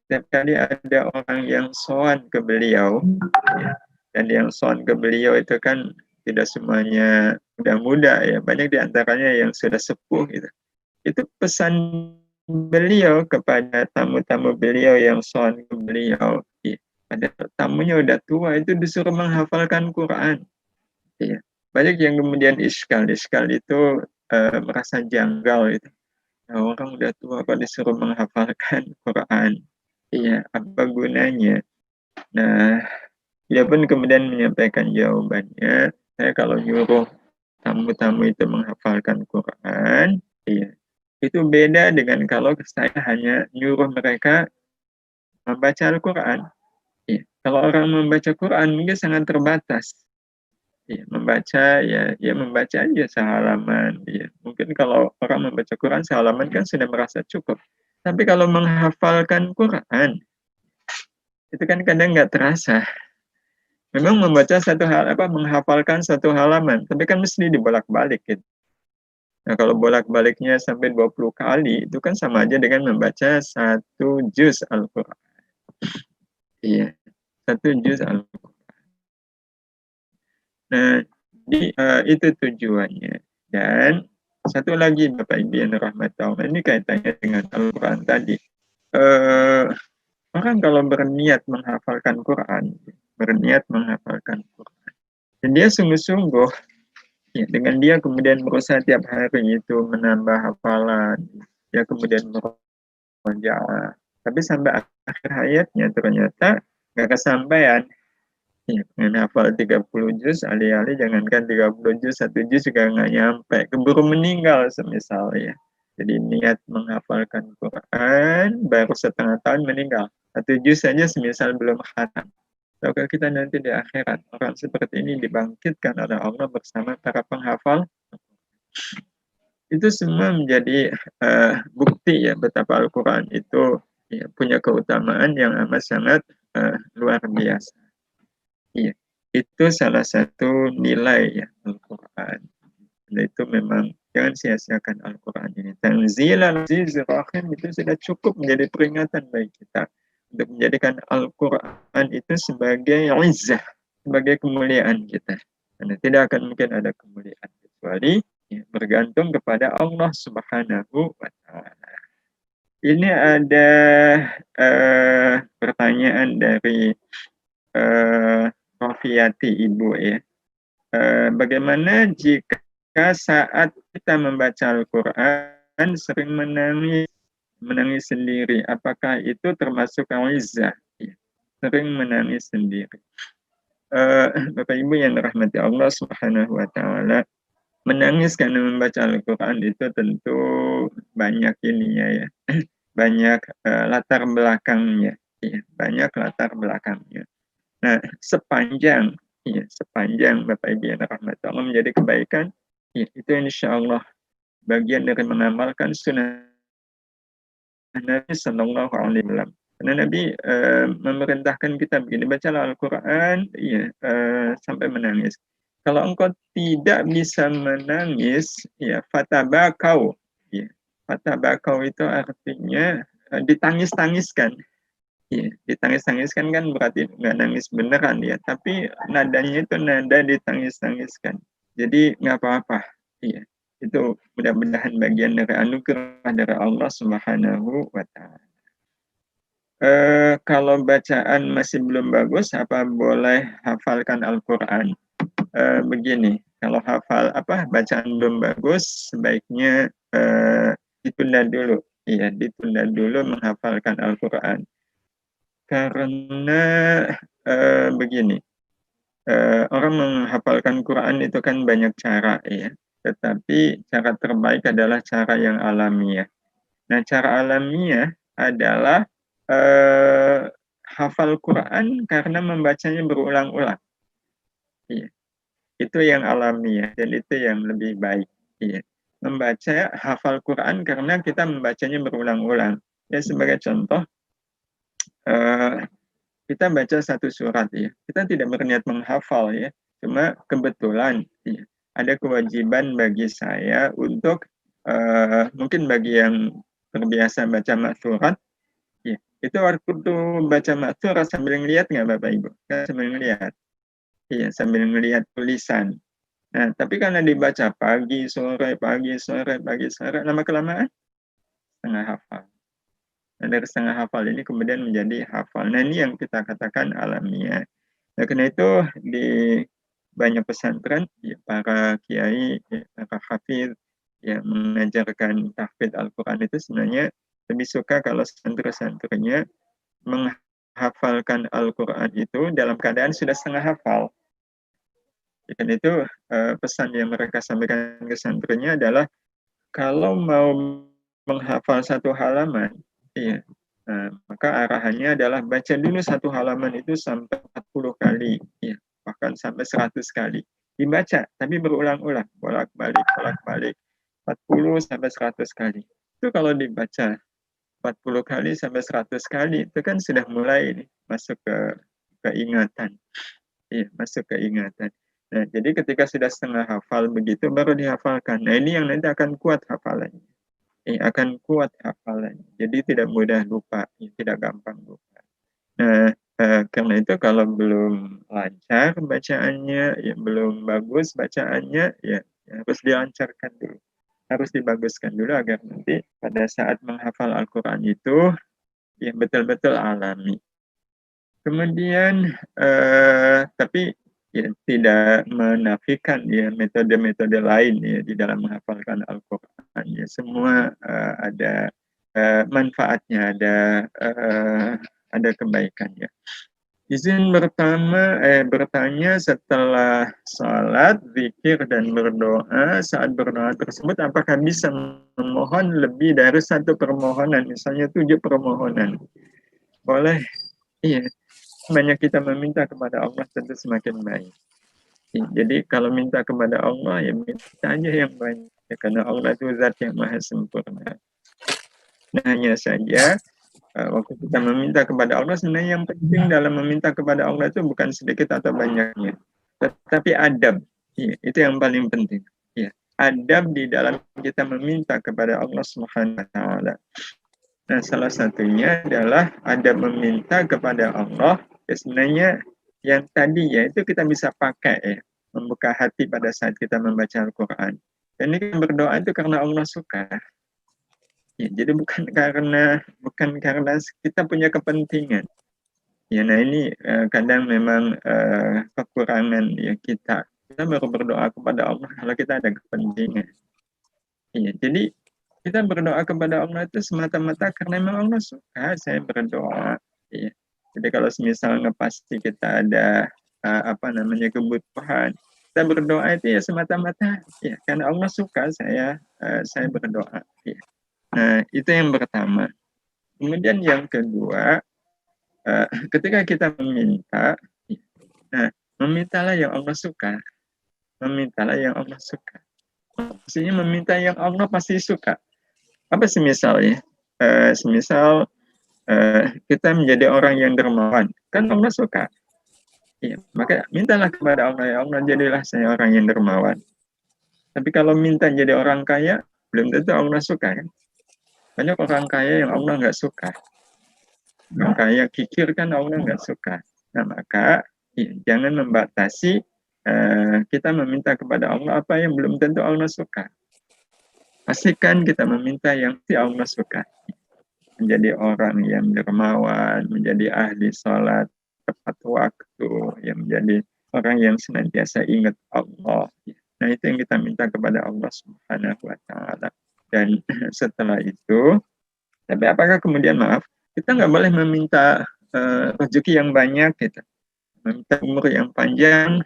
Setiap kali ada orang yang sowan ke beliau ya, dan yang sowan ke beliau itu kan tidak semuanya muda-muda ya, banyak diantaranya yang sudah sepuh gitu. Itu pesan beliau kepada tamu-tamu beliau yang sowan ke beliau ya. Pada tamunya udah tua itu disuruh menghafalkan Quran ya. Banyak yang kemudian iskal itu merasa janggal itu. Nah, orang udah tua kok disuruh menghafalkan Quran. Iya, apa gunanya? Nah, dia pun kemudian menyampaikan jawabannya. Saya kalau nyuruh tamu-tamu itu menghafalkan Quran, iya, itu beda dengan kalau saya hanya nyuruh mereka membaca Al-Quran. Iya. Kalau orang membaca Quran mungkin sangat terbatas. Ya, membaca ya membaca aja sehalaman. Ya. Mungkin kalau orang membaca Quran sehalaman kan sudah merasa cukup. Tapi kalau menghafalkan Quran itu kan kadang nggak terasa. Memang membaca menghafalkan satu halaman, tapi kan mesti dibolak-balik gitu. Nah, kalau bolak-baliknya sampai 20 kali, itu kan sama aja dengan membaca 1 juz Al-Quran. Iya, 1 juz Al-Quran. Nah, itu tujuannya. Dan satu lagi Bapak Ibu yang dirahmati Allah, ini kaitannya dengan Al-Quran tadi. Orang kalau berniat menghafalkan Quran, dan dia sungguh-sungguh, ya, dengan dia kemudian berusaha tiap hari itu menambah hafalan, dia kemudian merojaah, tapi sampai akhir hayatnya ternyata nggak kesampaian. Ya, dengan hafal 30 juz, alih-alih jangankan 30 juz, 1 juz juga nggak nyampe. Keburu meninggal semisal ya. Jadi niat menghafalkan Quran, baru setengah tahun meninggal. 1 juz saja semisal belum khatam. Tahukah kita nanti di akhirat, orang seperti ini dibangkitkan oleh Allah bersama para penghafal. Itu semua menjadi bukti ya betapa Al-Quran itu ya, punya keutamaan yang amat sangat luar biasa. Iya, itu salah satu nilai ya Al-Quran. Dan itu memang jangan sia-siakan Al-Quran ini. Tanzil al-azizir rahim itu sudah cukup menjadi peringatan bagi kita untuk menjadikan Al-Quran itu sebagai izzah, sebagai kemuliaan kita. Karena tidak akan mungkin ada kemuliaan kecuali ya, bergantung kepada Allah Subhanahu wa Ta'ala. Ini ada pertanyaan dari Rafiyati Ibu ya. Bagaimana jika saat kita membaca Al-Quran sering menangis sendiri? Apakah itu termasuk izzah? Ya, sering menangis sendiri. Bapak Ibu yang dirahmati Allah Subhanahu wa Ta'ala, menangis karena membaca Al-Quran itu tentu banyak ininya ya, banyak latar belakangnya, ya, banyak latar belakangnya. Nah, sepanjang Bapak Ibu yang dirahmati Allah menjadi kebaikan, ya, itu insya Allah bagian dari mengamalkan sunnah Nabi Sallallahu Alaihi Wasallam. Karena Nabi memerintahkan kita begini, bacalah Al-Quran, ya, sampai menangis. Kalau engkau tidak bisa menangis, ya, fatabakau. Ya, fatabakau itu artinya ditangis-tangiskan. Ya, ditangis-tangiskan kan berarti nggak nangis beneran ya, tapi nadanya itu nada ditangis-tangiskan. Jadi nggak apa-apa. Iya, itu mudah-mudahan bagian dari anugerah dari Allah Subhanahu wa Ta'ala. Kalau bacaan masih belum bagus, apa boleh hafalkan Al-Quran? Begini, kalau bacaan belum bagus, sebaiknya ditunda dulu. Iya, ditunda dulu menghafalkan Al-Quran. Karena begini, orang menghafalkan Quran itu kan banyak cara ya, tetapi cara terbaik adalah cara yang alamiah. Nah, cara alamiah adalah hafal Quran karena membacanya berulang-ulang. Iya, itu yang alamiah dan itu yang lebih baik. Iya, membaca hafal Quran karena kita membacanya berulang-ulang. Ya, sebagai contoh, kita baca satu surat ya, kita tidak berniat menghafal ya, cuma kebetulan ya, ada kewajiban bagi saya untuk mungkin bagi yang terbiasa baca maksurat ya, itu waktu itu baca maksurat sambil ngelihat nggak Bapak Ibu? Sambil ngelihat, iya sambil ngelihat tulisan. Nah, tapi karena dibaca pagi sore lama kelamaan setengah hafal. Nah, dari setengah hafal ini kemudian menjadi hafal. Nah, ini yang kita katakan alamiah. Nah, karena itu di banyak pesantren, ya, para kiai, ya, para hafidh yang mengajarkan tahfidz Al-Quran itu sebenarnya lebih suka kalau santri-santrinya menghafalkan Al-Quran itu dalam keadaan sudah setengah hafal. Dan itu pesan yang mereka sampaikan ke santrinya adalah kalau mau menghafal satu halaman, iya, maka arahannya adalah baca dulu satu halaman itu sampai 40 kali, ya, bahkan sampai 100 kali. Dibaca, tapi berulang-ulang, bolak-balik, 40 sampai 100 kali. Itu kalau dibaca 40 kali sampai 100 kali, itu kan sudah mulai masuk ke keingatan. Iya, masuk ke ingatan. Nah, jadi ketika sudah setengah hafal begitu baru dihafalkan. Nah, ini yang nanti akan kuat hafalannya. Akan kuat hafalannya. Jadi tidak mudah lupa, tidak gampang lupa. Nah, karena itu kalau belum lancar bacaannya, ya belum bagus bacaannya, ya harus dilancarkan dulu. Harus dibaguskan dulu agar nanti pada saat menghafal Al-Quran itu, ya betul-betul alami. Kemudian, tapi ya tidak menafikan ya metode-metode lain ya di dalam menghafalkan Al-Quran. Ya, semua ada manfaatnya, ada kebaikannya. Izin bertanya setelah sholat, zikir dan berdoa, saat berdoa tersebut apakah bisa memohon lebih dari satu permohonan, misalnya 7 permohonan? Boleh, iya. Banyak kita meminta kepada Allah tentu semakin baik. Jadi kalau minta kepada Allah ya minta aja yang banyak ya, karena Allah itu zat yang maha sempurna. Nah, hanya saja waktu kita meminta kepada Allah, sebenarnya yang penting dalam meminta kepada Allah itu bukan sedikit atau banyaknya, tetapi adab. Ya, itu yang paling penting. Ya, adab di dalam kita meminta kepada Allah Subhanahu wa taala. Nah, salah satunya adalah adab meminta kepada Allah. Ya, sebenarnya yang tadi ya itu kita bisa pakai ya, membuka hati pada saat kita membaca Al-Quran. Dan ini berdoa itu karena Allah suka. Ya, jadi bukan karena kita punya kepentingan. Ya, nah ini kadang memang kekurangan ya kita. Kita baru berdoa kepada Allah kalau kita ada kepentingan. Ya, jadi kita berdoa kepada Allah itu semata-mata karena memang Allah suka saya berdoa. Ya. Jadi kalau misalnya pasti kita ada kebutuhan, kita berdoa itu ya semata-mata ya karena Allah suka saya berdoa. Ya. Nah, itu yang pertama. Kemudian yang kedua, ketika kita meminta, nah, memintalah yang Allah suka. Memintalah yang Allah suka. Maksudnya meminta yang Allah pasti suka. Apa semisalnya? Semisal kita menjadi orang yang dermawan. Kan Allah suka. Ya, maka mintalah kepada Allah, ya Allah jadilah saya orang yang dermawan. Tapi kalau minta jadi orang kaya, belum tentu Allah suka kan? Banyak orang kaya yang Allah nggak suka. Orang kaya kikir kan Allah nggak suka. Nah, maka ya, jangan membatasi kita meminta kepada Allah apa yang belum tentu Allah suka. Pastikan kita meminta yang si Allah suka. Menjadi orang yang dermawan, menjadi ahli sholat tepat waktu, yang menjadi orang yang senantiasa ingat Allah. Nah, itu yang kita minta kepada Allah Subhanahu wa taala. Dan setelah itu, tapi apakah kemudian kita nggak boleh meminta rezeki yang banyak gitu. Meminta umur yang panjang,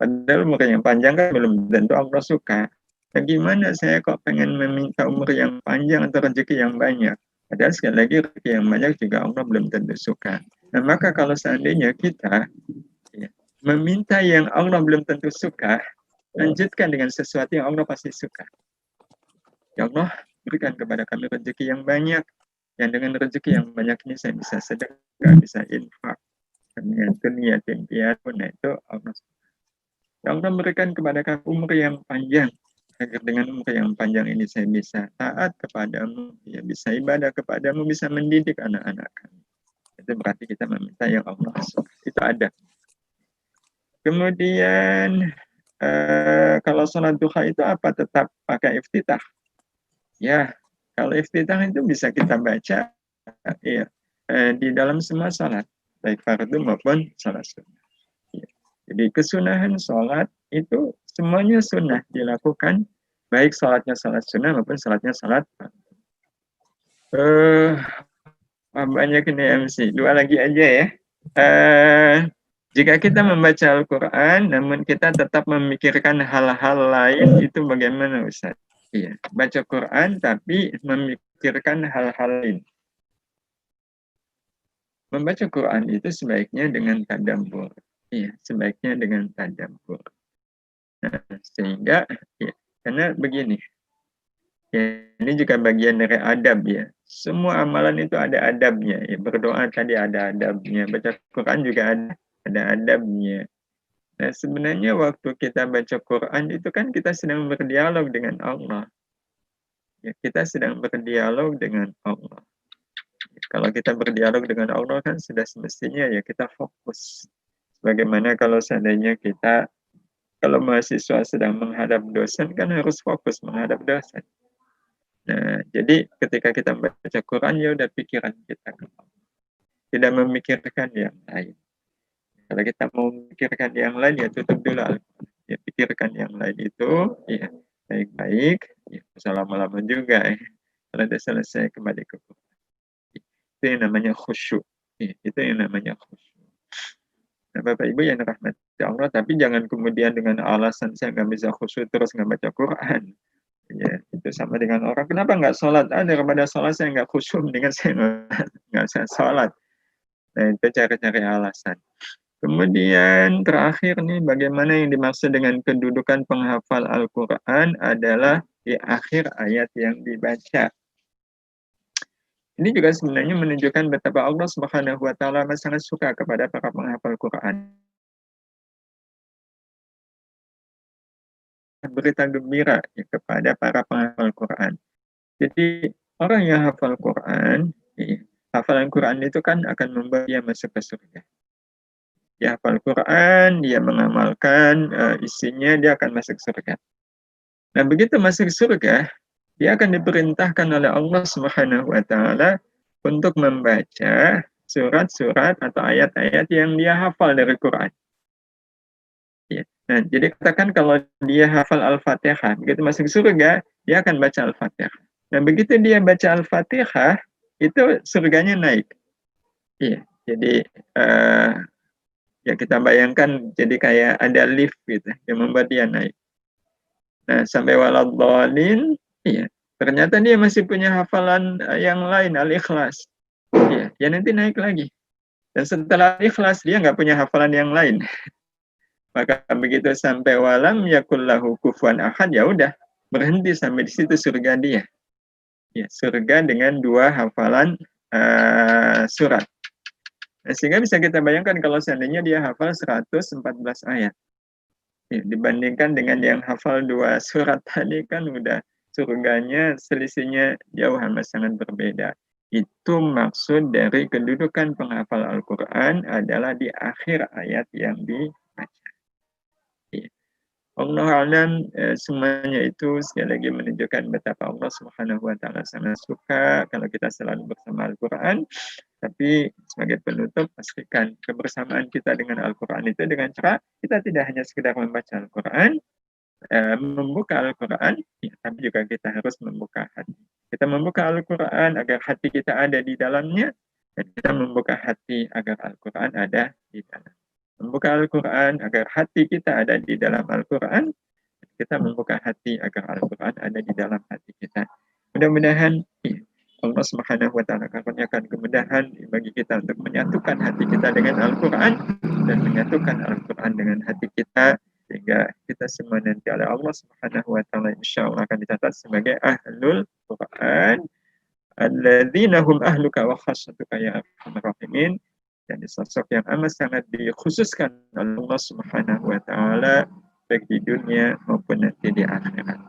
padahal umur yang panjang kan belum tentu Allah suka. Bagaimana saya kok pengen meminta umur yang panjang atau rezeki yang banyak? Padahal sekali lagi rezeki yang banyak juga Allah belum tentu suka. Nah, maka kalau seandainya kita ya, meminta yang Allah belum tentu suka, lanjutkan dengan sesuatu yang Allah pasti suka. Ya Allah, berikan kepada kami rezeki yang banyak. Yang dengan rezeki yang banyak ini saya bisa sedekah, bisa infak. Dengan dunia yatim piatu, nah itu Allah. Ya Allah, berikan kepada kami umur yang panjang. Agar dengan umur yang panjang ini saya bisa taat kepadamu, ya bisa ibadah kepadamu, bisa mendidik anak-anak kami. Itu berarti kita meminta yang Allah suka. Itu ada. Kemudian kalau sholat duha itu apa? Tetap pakai iftitah. Ya, kalau iftitah itu bisa kita baca ya, di dalam semua sholat, baik fardu maupun sholat sunnah. Ya. Jadi kesunahan sholat itu semuanya sunnah dilakukan, baik sholatnya sholat sunnah maupun sholatnya sholat fardu. Banyak ini MC, 2 lagi aja ya. Jika kita membaca Al-Quran, namun kita tetap memikirkan hal-hal lain, itu bagaimana Ustaz? Iya, baca Quran tapi memikirkan hal-hal lain. Membaca Quran itu sebaiknya dengan tadabbur. Iya, sebaiknya dengan tadabbur. Nah, sehingga, ya, karena begini, ya, ini juga bagian dari adab ya. Semua amalan itu ada adabnya. Ya, berdoa tadi ada adabnya, baca Quran juga ada adabnya. Nah, sebenarnya waktu kita baca Quran itu kan kita sedang berdialog dengan Allah. Ya, kita sedang berdialog dengan Allah. Kalau kita berdialog dengan Allah kan sudah semestinya ya kita fokus. Bagaimana kalau seandainya kita, kalau mahasiswa sedang menghadap dosen kan harus fokus menghadap dosen. Nah, jadi ketika kita baca Quran ya udah pikiran kita ke Allah. Tidak memikirkan yang lain. Kalau kita mau memikirkan yang lain ya tutup dulu Al-Quran. Ya pikirkan yang lain itu ya baik-baik, ya usah lama-lama juga ya. Kalau sudah selesai kembali ke Quran. Itu yang namanya khusyuk. Ya, itu yang namanya khusyuk. Nah, Bapak Ibu yang dirahmati Allah, tapi jangan kemudian dengan alasan saya nggak bisa khusyuk terus nggak baca Quran. Ya, itu sama dengan orang, kenapa nggak sholat? Daripada sholat saya nggak khusyuk, mendingan saya nggak usah sholat. Nah, itu cari-cari alasan. Kemudian terakhir nih, bagaimana yang dimaksud dengan kedudukan penghafal Al-Quran adalah di akhir ayat yang dibaca. Ini juga sebenarnya menunjukkan betapa Allah Subhanahu wa Ta'ala sangat suka kepada para penghafal Quran. Berita gembira ya, kepada para penghafal Quran. Jadi orang yang hafal Quran, ya, hafalan Quran itu kan akan membawa dia masuk ke surga. Dia hafal Quran, dia mengamalkan isinya, dia akan masuk surga. Nah, begitu masuk surga, dia akan diperintahkan oleh Allah Subhanahu wa Ta'ala untuk membaca surat-surat atau ayat-ayat yang dia hafal dari Quran. Ya. Nah, jadi katakan kalau dia hafal Al-Fatihah, begitu masuk surga, dia akan baca Al-Fatihah. Nah, begitu dia baca Al-Fatihah, itu surganya naik. Iya, jadi ya kita bayangkan jadi kayak ada lift gitu yang membuat dia naik. Nah, sampai waladhdallin, iya, ternyata dia masih punya hafalan yang lain, Al-Ikhlas. Iya, ya nanti naik lagi. Dan setelah Ikhlas, dia nggak punya hafalan yang lain. Maka begitu sampai walam yakullahu kufuwan ahad, ya udah berhenti sampai di situ surga dia. Ya, surga dengan 2 hafalan surat. Nah, sehingga bisa kita bayangkan kalau seandainya dia hafal 114 ayat. Ya, dibandingkan dengan yang hafal 2 surat tadi kan udah surganya selisihnya jauh amat sangat berbeda. Itu maksud dari kedudukan penghafal Al-Quran adalah di akhir ayat yang dibaca. Allah alam, semuanya itu sekali lagi menunjukkan betapa Allah Subhanahu wa Ta'ala sangat suka kalau kita selalu bersama Al-Quran. Tapi sebagai penutup, pastikan kebersamaan kita dengan Al-Quran itu dengan cara kita tidak hanya sekedar membaca Al-Quran, membuka Al-Quran, ya, tapi juga kita harus membuka hati. Kita membuka Al-Quran agar hati kita ada di dalamnya, dan kita membuka hati agar Al-Quran ada di dalamnya. Membuka Al-Quran agar hati kita ada di dalam Al-Quran, kita membuka hati agar Al-Quran ada di dalam hati kita. Mudah-mudahan Allah Subhanahu wa Ta'ala karuniakan kemudahan bagi kita untuk menyatukan hati kita dengan Al-Quran dan menyatukan Al-Quran dengan hati kita, sehingga kita semua nanti oleh Allah Subhanahu wa Ta'ala insyaallah akan dicatat sebagai ahlul Quran alladzina hum ahluka wa khassatuka ya arhamar rahimin. Dan sosok yang amat sangat dikhususkan oleh Allah Subhanahu wa Ta'ala baik di dunia maupun nanti di akhirat.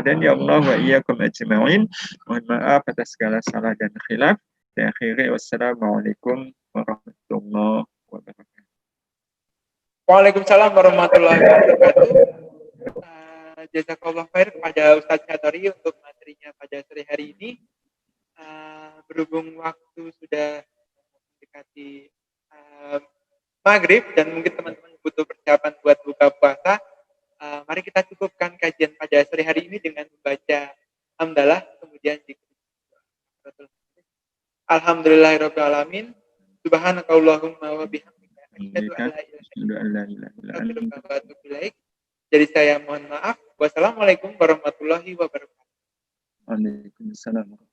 Dan ya Allah wa iyyakum ajma'in. Mohon maaf atas segala salah dan khilaf. Saya akhiri, wassalamualaikum warahmatullahi wabarakatuh. Waalaikumsalam warahmatullahi wabarakatuh. Jazakallah khair kepada Ustadz Katori untuk materinya pada sore hari ini. Berhubung waktu sudah mendekati maghrib dan mungkin teman-teman butuh persiapan buat buka puasa, mari kita cukupkan kajian pada sore hari ini dengan membaca hamdalah, kemudian alhamdulillahirrahmanirrahim. Subhanakallahumma wa bihamdika asyhadu an la ilaha illa anta astaghfiruka wa atubu ilaik. Jadi saya mohon maaf. Wassalamualaikum warahmatullahi wabarakatuh. Waalaikumsalam.